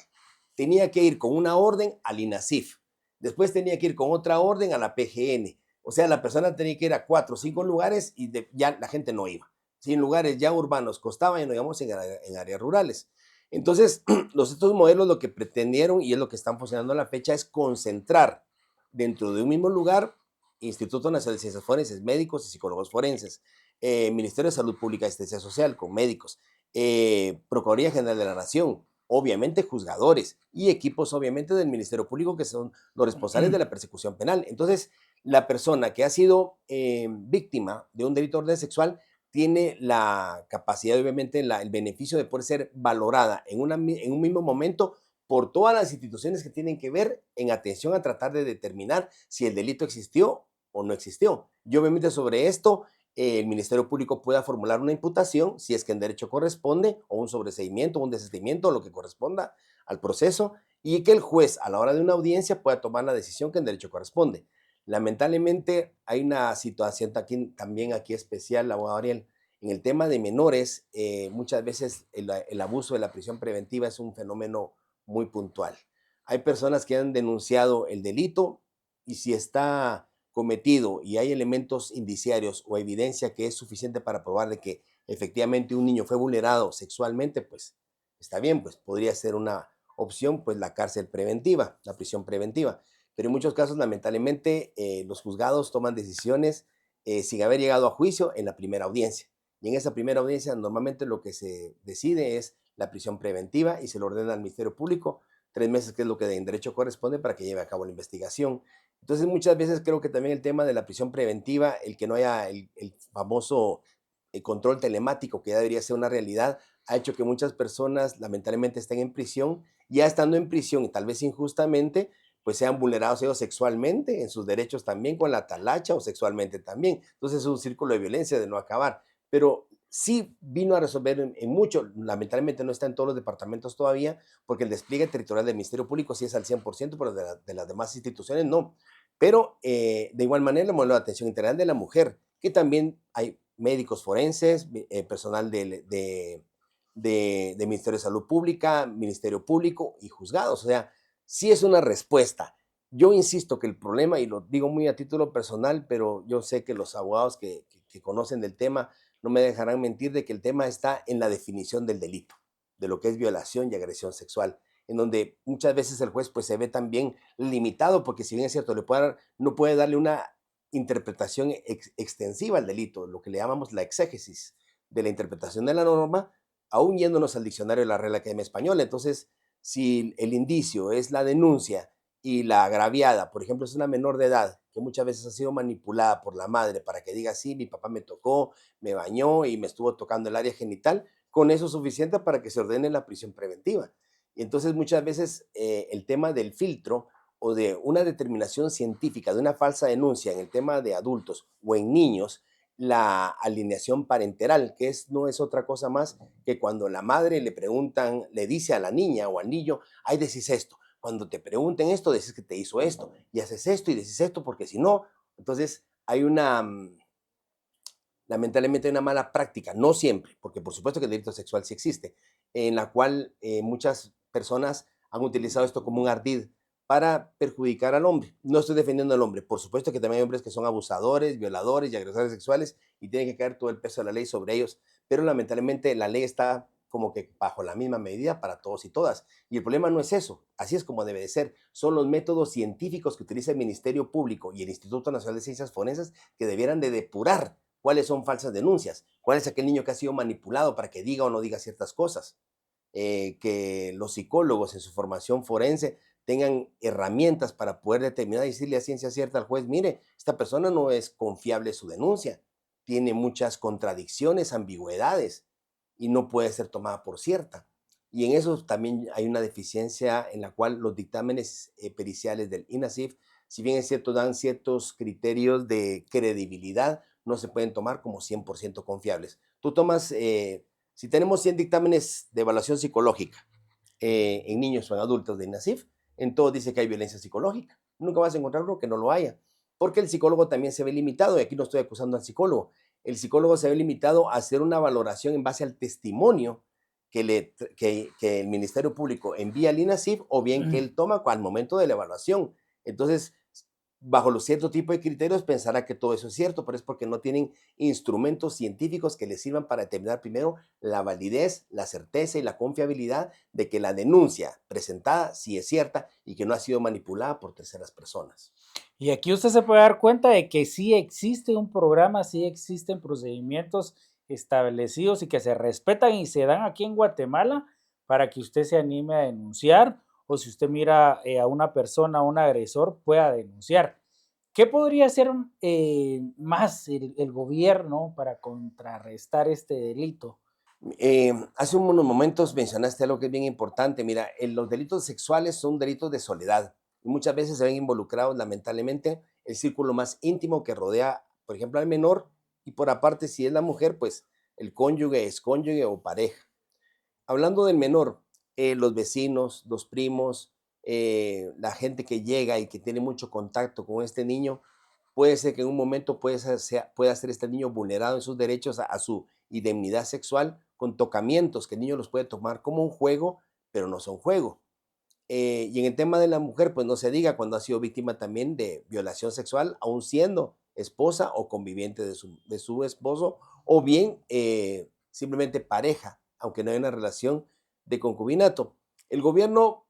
tenía que ir con una orden al INASIF, después tenía que ir con otra orden a la PGN, o sea, la persona tenía que ir a 4 o 5 lugares y ya la gente no iba. Si en lugares ya urbanos costaba, y no digamos en áreas rurales. Entonces, estos modelos lo que pretendieron, y es lo que están funcionando a la fecha, es concentrar dentro de un mismo lugar Instituto Nacional de Ciencias Forenses, médicos y psicólogos forenses, Ministerio de Salud Pública y Asistencia Social con médicos, Procuraduría General de la Nación, obviamente juzgadores y equipos obviamente del Ministerio Público que son los responsables de la persecución penal. Entonces, la persona que ha sido víctima de un delito de orden sexual tiene la capacidad, obviamente, el beneficio de poder ser valorada en un mismo momento por todas las instituciones que tienen que ver en atención a tratar de determinar si el delito existió o no existió. Y obviamente sobre esto, el Ministerio Público pueda formular una imputación, si es que en derecho corresponde, o un sobreseimiento, un desistimiento, lo que corresponda al proceso, y que el juez, a la hora de una audiencia, pueda tomar la decisión que en derecho corresponde. Lamentablemente hay una situación también aquí especial, abogado Ariel. En el tema de menores, muchas veces el abuso de la prisión preventiva es un fenómeno muy puntual. Hay personas que han denunciado el delito y si está cometido y hay elementos indiciarios o evidencia que es suficiente para probar de que efectivamente un niño fue vulnerado sexualmente, pues está bien, pues podría ser una opción, pues la cárcel preventiva, la prisión preventiva. Pero en muchos casos, lamentablemente, los juzgados toman decisiones sin haber llegado a juicio en la primera audiencia. Y en esa primera audiencia, normalmente lo que se decide es la prisión preventiva y se lo ordena al Ministerio Público 3 meses, que es lo que en derecho corresponde para que lleve a cabo la investigación. Entonces, muchas veces creo que también el tema de la prisión preventiva, el que no haya el famoso control telemático, que ya debería ser una realidad, ha hecho que muchas personas lamentablemente estén en prisión, ya estando en prisión y tal vez injustamente, pues sean vulnerados ellos sexualmente, en sus derechos también con la talacha o sexualmente también. Entonces es un círculo de violencia de no acabar. Pero sí vino a resolver en mucho, lamentablemente no está en todos los departamentos todavía, porque el despliegue territorial del Ministerio Público sí es al 100%, pero de las demás instituciones no. Pero de igual manera el modelo de atención integral de la mujer, que también hay médicos forenses, personal de Ministerio de Salud Pública, Ministerio Público y juzgados. O sea, sí es una respuesta. Yo insisto que el problema, y lo digo muy a título personal, pero yo sé que los abogados que conocen del tema no me dejarán mentir de que el tema está en la definición del delito, de lo que es violación y agresión sexual, en donde muchas veces el juez pues se ve también limitado, porque si bien es cierto, no puede darle una interpretación extensiva al delito, lo que le llamamos la exégesis de la interpretación de la norma, aún yéndonos al diccionario de la Real Academia Española. Entonces, si el indicio es la denuncia y la agraviada, por ejemplo, es una menor de edad que muchas veces ha sido manipulada por la madre para que diga, sí, mi papá me tocó, me bañó y me estuvo tocando el área genital, con eso es suficiente para que se ordene la prisión preventiva. Y entonces muchas veces el tema del filtro o de una determinación científica, de una falsa denuncia en el tema de adultos o en niños, la alineación parenteral, no es otra cosa más que cuando la madre le preguntan, le dice a la niña o al niño, ay, decís esto, cuando te pregunten esto, decís que te hizo esto, y haces esto y decís esto, porque si no, entonces hay lamentablemente una mala práctica, no siempre, porque por supuesto que el delito sexual sí existe, en la cual muchas personas han utilizado esto como un ardid para perjudicar al hombre. No estoy defendiendo al hombre, por supuesto que también hay hombres que son abusadores, violadores y agresores sexuales y tiene que caer todo el peso de la ley sobre ellos, pero lamentablemente la ley está como que bajo la misma medida para todos y todas. Y el problema no es eso, así es como debe de ser. Son los métodos científicos que utiliza el Ministerio Público y el Instituto Nacional de Ciencias Forenses que debieran de depurar cuáles son falsas denuncias, cuál es aquel niño que ha sido manipulado para que diga o no diga ciertas cosas. Que los psicólogos en su formación forense tengan herramientas para poder determinar y decirle a ciencia cierta al juez, mire, esta persona no es confiable su denuncia, tiene muchas contradicciones, ambigüedades y no puede ser tomada por cierta. Y en eso también hay una deficiencia en la cual los dictámenes periciales del INASIF, si bien es cierto, dan ciertos criterios de credibilidad, no se pueden tomar como 100% confiables. Tú tomas, si tenemos 100 dictámenes de evaluación psicológica en niños o en adultos de INASIF, en todo dice que hay violencia psicológica. Nunca vas a encontrar uno que no lo haya, porque el psicólogo también se ve limitado, y aquí no estoy acusando al psicólogo, el psicólogo se ve limitado a hacer una valoración en base al testimonio que el Ministerio Público envía al INASIF o bien que él toma al momento de la evaluación. Entonces, bajo los cierto tipo de criterios pensará que todo eso es cierto, pero es porque no tienen instrumentos científicos que les sirvan para determinar primero la validez, la certeza y la confiabilidad de que la denuncia presentada sí es cierta y que no ha sido manipulada por terceras personas. Y aquí usted se puede dar cuenta de que sí existe un programa, sí existen procedimientos establecidos y que se respetan y se dan aquí en Guatemala para que usted se anime a denunciar o si usted mira a una persona, a un agresor, pueda denunciar. ¿Qué podría hacer más el gobierno para contrarrestar este delito? Hace unos momentos mencionaste algo que es bien importante. Mira, los delitos sexuales son delitos de soledad y muchas veces se ven involucrados, lamentablemente, el círculo más íntimo que rodea, por ejemplo, al menor y por aparte, si es la mujer, pues el cónyuge, excónyuge o pareja. Hablando del menor, los vecinos, los primos, la gente que llega y que tiene mucho contacto con este niño, puede ser que en un momento pueda ser este niño vulnerado en sus derechos a su indemnidad sexual con tocamientos que el niño los puede tomar como un juego, pero no son juego. Y en el tema de la mujer, pues no se diga cuando ha sido víctima también de violación sexual, aún siendo esposa o conviviente de su esposo, o bien simplemente pareja, aunque no haya una relación de concubinato. El gobierno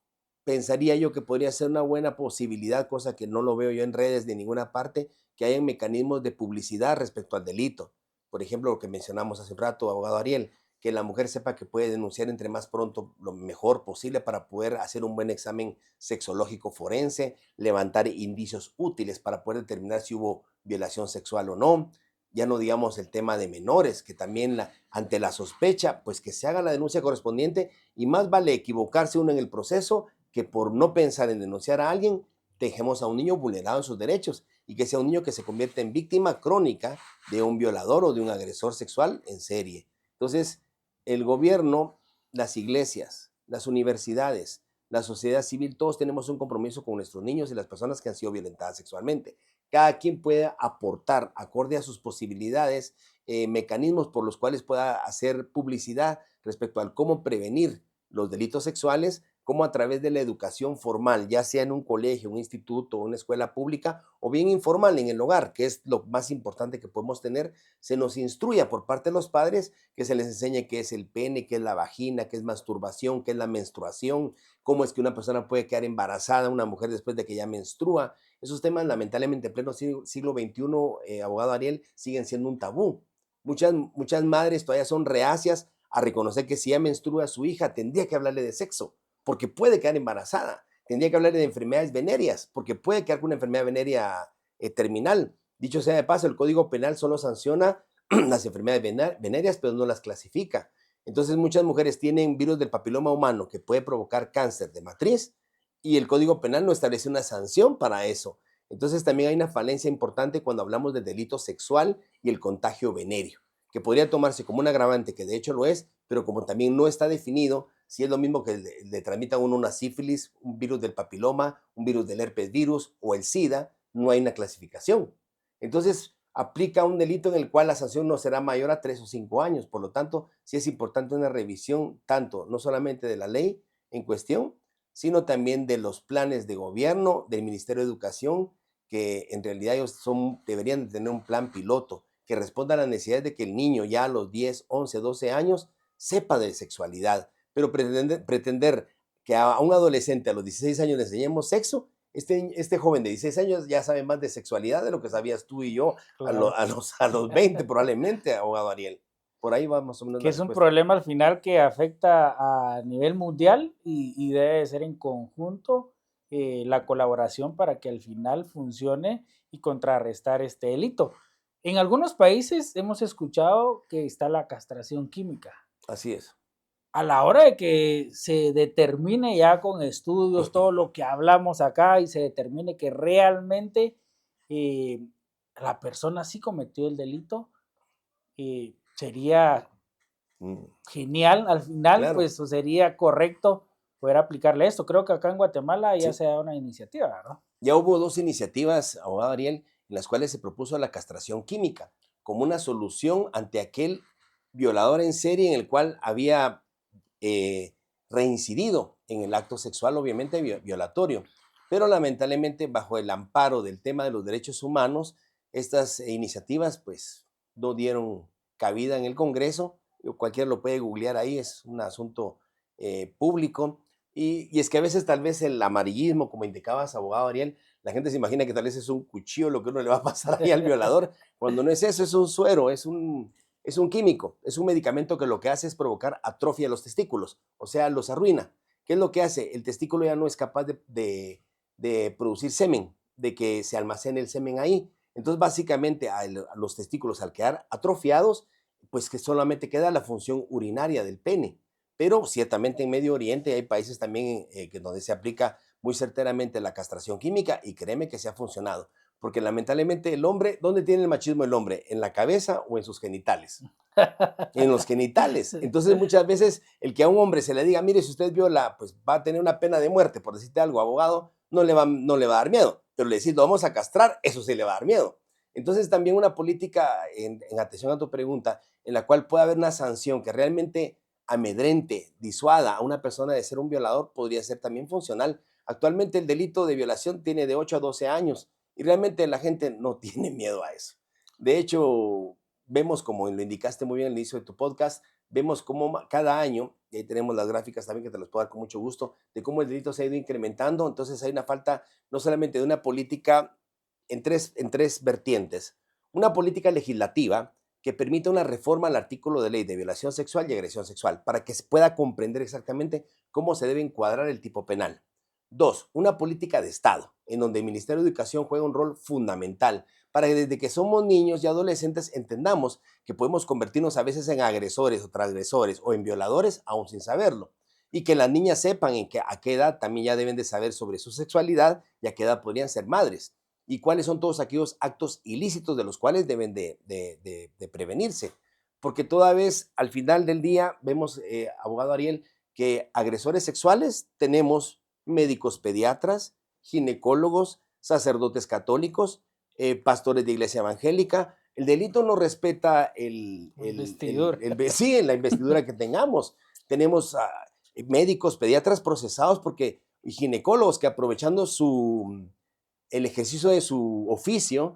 pensaría yo que podría ser una buena posibilidad, cosa que no lo veo yo en redes de ninguna parte, que haya mecanismos de publicidad respecto al delito. Por ejemplo, lo que mencionamos hace un rato, abogado Ariel, que la mujer sepa que puede denunciar entre más pronto lo mejor posible para poder hacer un buen examen sexológico forense, levantar indicios útiles para poder determinar si hubo violación sexual o no. Ya no digamos el tema de menores, que también ante la sospecha, pues que se haga la denuncia correspondiente y más vale equivocarse uno en el proceso que por no pensar en denunciar a alguien, dejemos a un niño vulnerado en sus derechos y que sea un niño que se convierte en víctima crónica de un violador o de un agresor sexual en serie. Entonces, el gobierno, las iglesias, las universidades, la sociedad civil, todos tenemos un compromiso con nuestros niños y las personas que han sido violentadas sexualmente. Cada quien puede aportar, acorde a sus posibilidades, mecanismos por los cuales pueda hacer publicidad respecto al cómo prevenir los delitos sexuales, cómo a través de la educación formal, ya sea en un colegio, un instituto, una escuela pública, o bien informal en el hogar, que es lo más importante que podemos tener, se nos instruya por parte de los padres, que se les enseñe qué es el pene, qué es la vagina, qué es masturbación, qué es la menstruación, cómo es que una persona puede quedar embarazada, una mujer después de que ya menstrua. Esos temas, lamentablemente, en pleno siglo XXI, abogado Ariel, siguen siendo un tabú. Muchas madres todavía son reacias a reconocer que si ya menstrua su hija, tendría que hablarle de sexo, porque puede quedar embarazada. Tendría que hablarle de enfermedades venéreas, porque puede quedar con una enfermedad venérea terminal. Dicho sea de paso, el Código Penal solo sanciona las enfermedades venéreas, pero no las clasifica. Entonces, muchas mujeres tienen virus del papiloma humano que puede provocar cáncer de matriz y el Código Penal no establece una sanción para eso. Entonces, también hay una falencia importante cuando hablamos del delito sexual y el contagio venéreo, que podría tomarse como un agravante, que de hecho lo es, pero como también no está definido si es lo mismo que le transmita a uno una sífilis, un virus del papiloma, un virus del herpes virus o el SIDA, no hay una clasificación. Entonces, aplica un delito en el cual la sanción no será mayor a 3 o 5 años. Por lo tanto, sí es importante una revisión tanto, no solamente de la ley en cuestión, sino también de los planes de gobierno, del Ministerio de Educación, que en realidad ellos deberían tener un plan piloto que responda a las necesidades de que el niño ya a los 10, 11, 12 años sepa de sexualidad, pero pretender que a un adolescente a los 16 años le enseñemos sexo, este joven de 16 años ya sabe más de sexualidad de lo que sabías tú y yo Claro. a los 20 probablemente, abogado Ariel. Por ahí va más o menos Que la es un respuesta. problema al final que afecta a nivel mundial y debe de ser en conjunto la colaboración para que al final funcione y contrarrestar este delito. En algunos países hemos escuchado que está la castración química. Así es. A la hora de que se determine ya con estudios todo lo que hablamos acá y se determine que realmente eh, la persona sí cometió el delito, sería Mm, genial, al final, claro, pues sería correcto poder aplicarle esto. Creo que acá en Guatemala ya sí. se da una iniciativa, ¿verdad? Ya hubo dos iniciativas, abogado Ariel, en las cuales se propuso la castración química como una solución ante aquel violador en serie en el cual había eh, reincidido en el acto sexual, obviamente violatorio. Pero lamentablemente, bajo el amparo del tema de los derechos humanos, estas iniciativas pues no dieron cabida en el Congreso. Cualquiera lo puede googlear ahí, es un asunto público. Y es que a veces tal vez el amarillismo, como indicabas, abogado Ariel, la gente se imagina que tal vez es un cuchillo lo que uno le va a pasar ahí al violador, cuando no es eso, es un suero, es un químico, es un medicamento que lo que hace es provocar atrofia de los testículos, o sea, los arruina. ¿Qué es lo que hace? El testículo ya no es capaz de producir semen, de que se almacene el semen ahí. Entonces, básicamente, a los testículos al quedar atrofiados, pues que solamente queda la función urinaria del pene. Pero ciertamente en Medio Oriente hay países también donde se aplica muy certeramente la castración química y créeme que se ha funcionado. Porque lamentablemente el hombre, ¿dónde tiene el machismo el hombre? ¿En la cabeza o en sus genitales? En los genitales. Entonces muchas veces el que a un hombre se le diga, mire, si usted viola, pues va a tener una pena de muerte, por decirte algo, abogado, no le va a dar miedo. Pero le decís, lo vamos a castrar, eso sí le va a dar miedo. Entonces también una política, en atención a tu pregunta, en la cual pueda haber una sanción que realmente amedrente, disuada a una persona de ser un violador, podría ser también funcional. Actualmente el delito de violación tiene de 8 a 12 años y realmente la gente no tiene miedo a eso. De hecho, vemos, como lo indicaste muy bien al inicio de tu podcast, vemos cómo cada año, y ahí tenemos las gráficas también que te las puedo dar con mucho gusto, de cómo el delito se ha ido incrementando. Entonces hay una falta no solamente de una política en tres vertientes. Una política legislativa que permita una reforma al artículo de ley de violación sexual y agresión sexual para que se pueda comprender exactamente cómo se debe encuadrar el tipo penal. Dos, una política de Estado, en donde el Ministerio de Educación juega un rol fundamental para que desde que somos niños y adolescentes entendamos que podemos convertirnos a veces en agresores o transgresores o en violadores aún sin saberlo. Y que las niñas sepan a qué edad también ya deben de saber sobre su sexualidad y a qué edad podrían ser madres. Y cuáles son todos aquellos actos ilícitos de los cuales deben de prevenirse. Porque toda vez al final del día vemos, abogado Ariel, que agresores sexuales tenemos médicos pediatras, ginecólogos, sacerdotes católicos, pastores de iglesia evangélica. El delito no respeta Investidor. sí, la investidura que tengamos. Tenemos médicos, pediatras procesados porque y ginecólogos que aprovechando el ejercicio de su oficio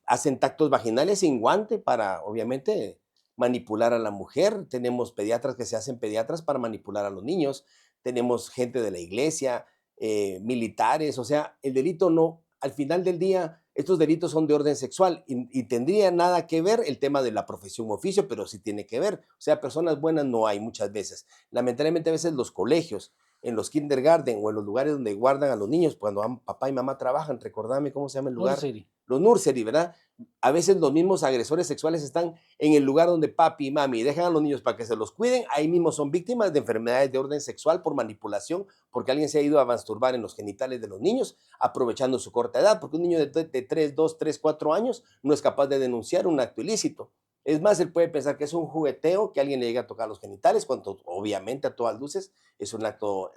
hacen tactos vaginales sin guante para, obviamente, manipular a la mujer. Tenemos pediatras que se hacen pediatras para manipular a los niños. Tenemos gente de la iglesia, militares. O sea, el delito no, al final del día, estos delitos son de orden sexual y tendría nada que ver el tema de la profesión o oficio, pero sí tiene que ver. O sea, personas buenas no hay muchas veces. Lamentablemente a veces los colegios, en los kindergarten o en los lugares donde guardan a los niños, cuando papá y mamá trabajan, recordame cómo se llama el lugar, Nursery. los nursery, ¿verdad? A veces los mismos agresores sexuales están en el lugar donde papi y mami dejan a los niños para que se los cuiden, ahí mismo son víctimas de enfermedades de orden sexual por manipulación, porque alguien se ha ido a masturbar en los genitales de los niños, aprovechando su corta edad, porque un niño de 3, 2, 3, 4 años no es capaz de denunciar un acto ilícito. Es más, él puede pensar que es un jugueteo, que alguien le llegue a tocar los genitales, cuando obviamente a todas luces es un acto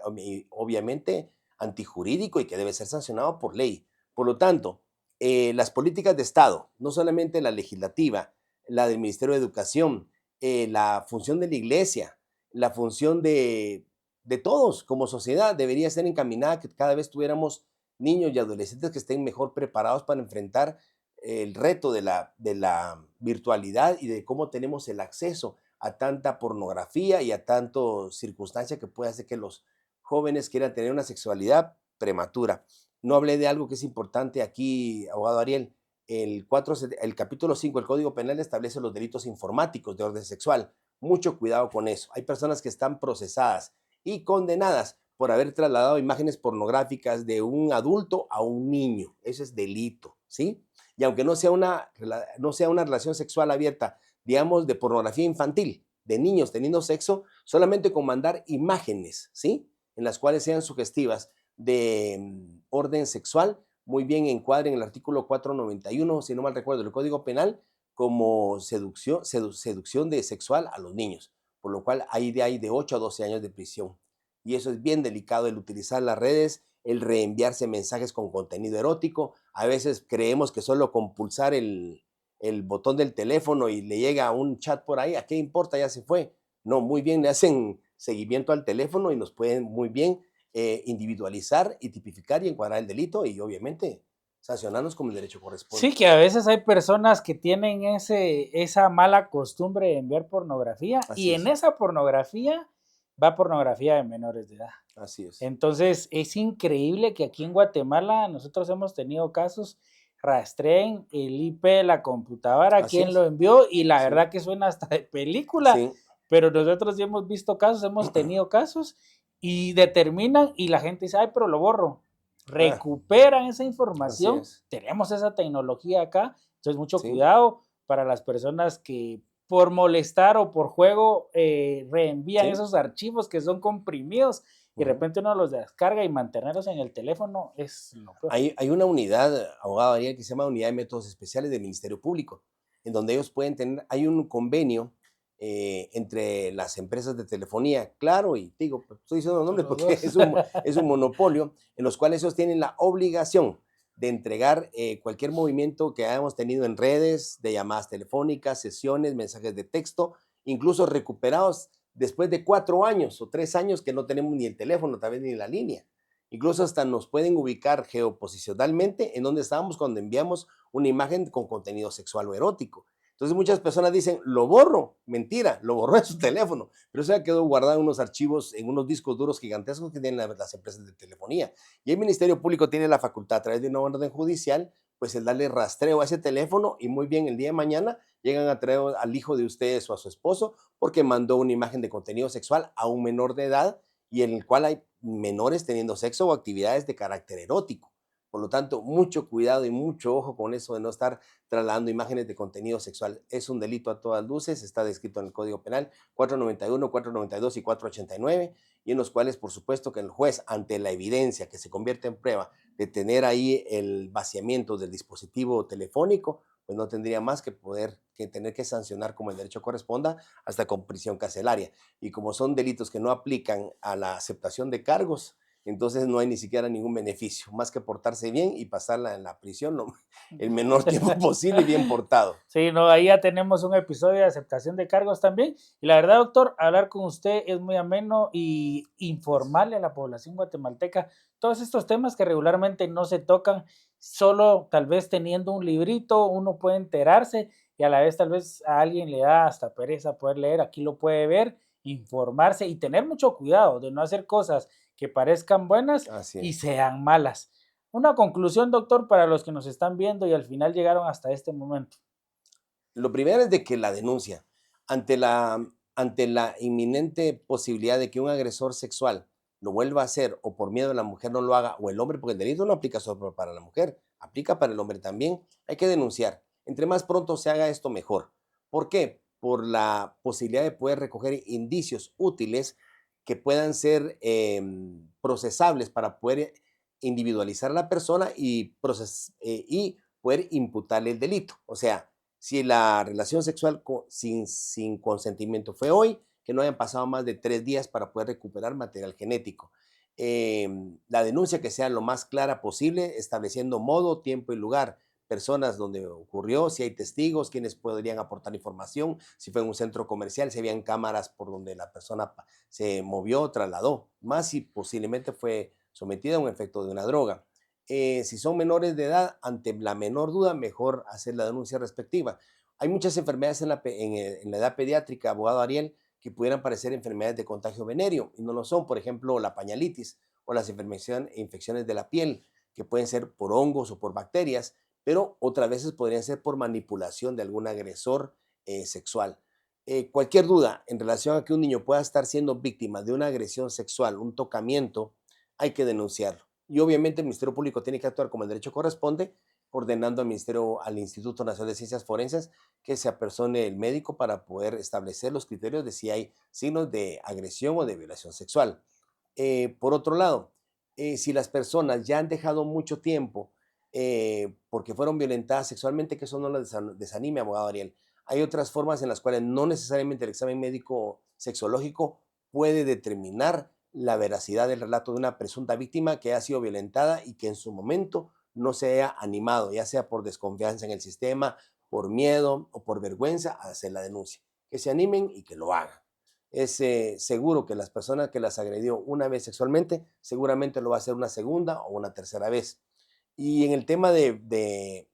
obviamente antijurídico y que debe ser sancionado por ley. Por lo tanto, las políticas de Estado, no solamente la legislativa, la del Ministerio de Educación, la función de la iglesia, la función de todos como sociedad debería ser encaminada a que cada vez tuviéramos niños y adolescentes que estén mejor preparados para enfrentar el reto de la virtualidad y de cómo tenemos el acceso a tanta pornografía y a tanto circunstancia que puede hacer que los jóvenes quieran tener una sexualidad prematura. No hablé de algo que es importante aquí, abogado Ariel. El capítulo 5 del Código Penal establece los delitos informáticos de orden sexual. Mucho cuidado con eso. Hay personas que están procesadas y condenadas por haber trasladado imágenes pornográficas de un adulto a un niño. Eso es delito, ¿sí? Y aunque no sea una relación sexual abierta, digamos, de pornografía infantil, de niños teniendo sexo, solamente con mandar imágenes, ¿sí? En las cuales sean sugestivas de orden sexual, muy bien encuadren el artículo 491, si no mal recuerdo, del Código Penal, como seducción de sexual a los niños, por lo cual hay de 8 a 12 años de prisión. Y eso es bien delicado, el utilizar las redes, el reenviarse mensajes con contenido erótico. A veces creemos que solo con pulsar el botón del teléfono y le llega un chat por ahí, ¿a qué importa? Ya se fue. No, muy bien, le hacen seguimiento al teléfono y nos pueden muy bien individualizar y tipificar y encuadrar el delito y obviamente sancionarnos como el derecho corresponde. Sí, que a veces hay personas que tienen esa mala costumbre de enviar pornografía y Así en es, esa pornografía va pornografía de menores de edad. así es. Entonces, es increíble que aquí en Guatemala nosotros hemos tenido casos, rastreen el IP de la computadora, Así quién es, lo envió y la sí, verdad que suena hasta de película, sí. pero nosotros ya hemos visto casos, hemos tenido casos y determinan y la gente dice, ay, pero lo borro. Ah, Recuperan esa así información, es, tenemos esa tecnología acá, entonces mucho sí. cuidado para las personas que por molestar o por juego reenvían Sí, esos archivos que son comprimidos y de ujú. repente uno los descarga y mantenerlos en el teléfono es lo peor. Hay una unidad, abogado Ariel, que se llama Unidad de Métodos Especiales del Ministerio Público, en donde ellos pueden tener, hay un convenio entre las empresas de telefonía, claro, y digo, pues, estoy diciendo los nombres Los porque dos. es un monopolio, en los cuales ellos tienen la obligación de entregar cualquier movimiento que hayamos tenido en redes, de llamadas telefónicas, sesiones, mensajes de texto, incluso recuperados después de 4 años o 3 años que no tenemos ni el teléfono, tal vez ni la línea. Incluso hasta nos pueden ubicar geoposicionalmente en donde estábamos cuando enviamos una imagen con contenido sexual o erótico. Entonces muchas personas dicen, lo borro. Mentira, lo borró en su teléfono. Pero eso ya quedó guardado en unos archivos, en unos discos duros gigantescos que tienen las empresas de telefonía. Y el Ministerio Público tiene la facultad a través de una orden judicial, pues el darle rastreo a ese teléfono y muy bien el día de mañana llegan a traer al hijo de ustedes o a su esposo porque mandó una imagen de contenido sexual a un menor de edad y en el cual hay menores teniendo sexo o actividades de carácter erótico. Por lo tanto, mucho cuidado y mucho ojo con eso de no estar trasladando imágenes de contenido sexual. Es un delito a todas luces, está descrito en el Código Penal 491, 492 y 489, y en los cuales, por supuesto, que el juez, ante la evidencia que se convierte en prueba de tener ahí el vaciamiento del dispositivo telefónico, pues no tendría más que tener que sancionar como el derecho corresponda, hasta con prisión carcelaria. Y como son delitos que no aplican a la aceptación de cargos, entonces no hay ni siquiera ningún beneficio, más que portarse bien y pasarla en la prisión el menor tiempo posible y bien portado. Sí, no, ahí ya tenemos un episodio de aceptación de cargos también. Y la verdad, doctor, hablar con usted es muy ameno y informarle a la población guatemalteca todos estos temas que regularmente no se tocan, solo tal vez teniendo un librito uno puede enterarse y a la vez tal vez a alguien le da hasta pereza poder leer, aquí lo puede ver, informarse y tener mucho cuidado de no hacer cosas que parezcan buenas Así y es. sean malas. Una conclusión, doctor, para los que nos están viendo y al final llegaron hasta este momento. Lo primero es de que la denuncia, ante la inminente posibilidad de que un agresor sexual lo vuelva a hacer o por miedo a la mujer no lo haga, o el hombre, porque el delito no aplica solo para la mujer, aplica para el hombre también, hay que denunciar. Entre más pronto se haga esto, mejor. ¿Por qué? Por la posibilidad de poder recoger indicios útiles que puedan ser procesables para poder individualizar a la persona y poder imputarle el delito. O sea, si la relación sexual sin consentimiento fue hoy, que no hayan pasado más de 3 días para poder recuperar material genético. La denuncia que sea lo más clara posible, estableciendo modo, tiempo y lugar, personas donde ocurrió, si hay testigos, quienes podrían aportar información, si fue en un centro comercial, si habían cámaras por donde la persona se movió, trasladó, más si posiblemente fue sometida a un efecto de una droga. Si son menores de edad, ante la menor duda, mejor hacer la denuncia respectiva. Hay muchas enfermedades en la edad pediátrica, abogado Ariel, que pudieran parecer enfermedades de contagio venéreo y no lo son. Por ejemplo, la pañalitis o las infecciones de la piel, que pueden ser por hongos o por bacterias, pero otras veces podrían ser por manipulación de algún agresor sexual. Cualquier duda en relación a que un niño pueda estar siendo víctima de una agresión sexual, un tocamiento, hay que denunciarlo. Y obviamente el Ministerio Público tiene que actuar como el derecho corresponde, ordenando al Instituto Nacional de Ciencias Forenses que se apersone el médico para poder establecer los criterios de si hay signos de agresión o de violación sexual. Por otro lado, si las personas ya han dejado mucho tiempo porque fueron violentadas sexualmente, que eso no las desanime, abogado Ariel. Hay otras formas en las cuales no necesariamente el examen médico sexológico puede determinar la veracidad del relato de una presunta víctima que ha sido violentada y que en su momento no se haya animado, ya sea por desconfianza en el sistema, por miedo o por vergüenza a hacer la denuncia. Que se animen y que lo hagan. Es seguro que las personas que las agredió una vez sexualmente, seguramente lo va a hacer una segunda o una tercera vez. Y en el tema de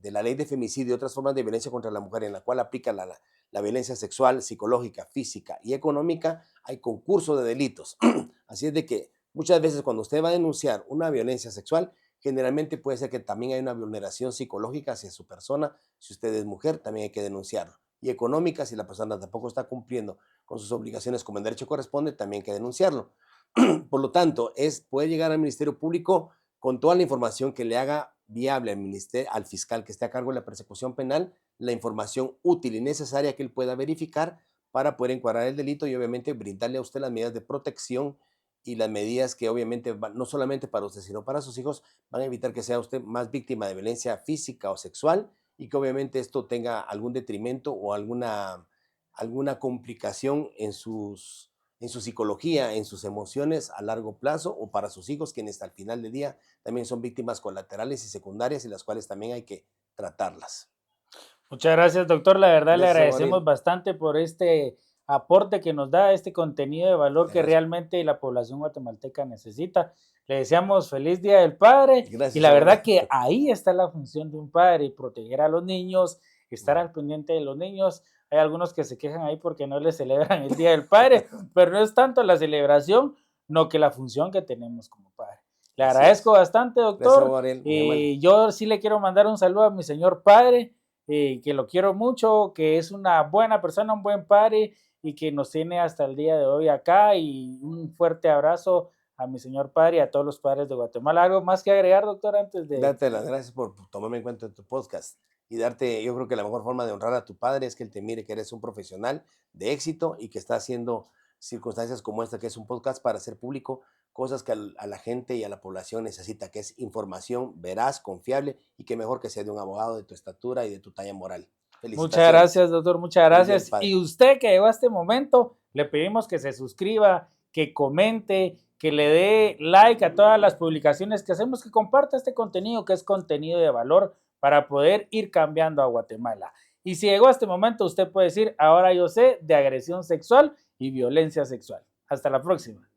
la ley de femicidio y otras formas de violencia contra la mujer, en la cual aplica la violencia sexual, psicológica, física y económica, hay concurso de delitos. Así es de que muchas veces cuando usted va a denunciar una violencia sexual, generalmente puede ser que también hay una vulneración psicológica hacia su persona. Si usted es mujer, también hay que denunciarlo. Y económica, si la persona tampoco está cumpliendo con sus obligaciones como el derecho corresponde, también hay que denunciarlo. Por lo tanto, puede llegar al Ministerio Público con toda la información que le haga viable al fiscal que esté a cargo de la persecución penal, la información útil y necesaria que él pueda verificar para poder encuadrar el delito y obviamente brindarle a usted las medidas de protección y las medidas que obviamente no solamente para usted, sino para sus hijos, van a evitar que sea usted más víctima de violencia física o sexual y que obviamente esto tenga algún detrimento o alguna complicación en su psicología, en sus emociones a largo plazo o para sus hijos, quienes al final del día también son víctimas colaterales y secundarias y las cuales también hay que tratarlas. Muchas gracias, doctor. La verdad le Gracias, agradecemos Gabriel. bastante por este aporte que nos da, este contenido de valor que Gracias, realmente la población guatemalteca necesita. Le deseamos feliz Día del Padre y gracias, la verdad igualmente. que ahí está la función de un padre, proteger a los niños, estar al pendiente de los niños. Hay algunos que se quejan ahí porque no les celebran el Día del Padre, pero no es tanto la celebración, no que la función que tenemos como padre. Le Así agradezco es. bastante, Gracias, doctor. Gabriel, muy amable. Yo sí le quiero mandar un saludo a mi señor padre, que lo quiero mucho, que es una buena persona, un buen padre y que nos tiene hasta el día de hoy acá. Y un fuerte abrazo a mi señor padre y a todos los padres de Guatemala. ¿Algo más que agregar, doctor, antes de...? Darte las gracias por tomarme en cuenta en tu podcast y darte, yo creo que la mejor forma de honrar a tu padre es que él te mire que eres un profesional de éxito y que está haciendo circunstancias como esta, que es un podcast para hacer público cosas que a la gente y a la población necesita, que es información veraz, confiable y que mejor que sea de un abogado de tu estatura y de tu talla moral. Muchas Felicitaciones. gracias, doctor, muchas Feliz Día del gracias. Padre. Y usted que llegó a este momento, le pedimos que se suscriba, que comente, que le dé like a todas las publicaciones que hacemos, que comparta este contenido, que es contenido de valor para poder ir cambiando a Guatemala. Y si llegó a este momento, usted puede decir, ahora yo sé de agresión sexual y violencia sexual. Hasta la próxima.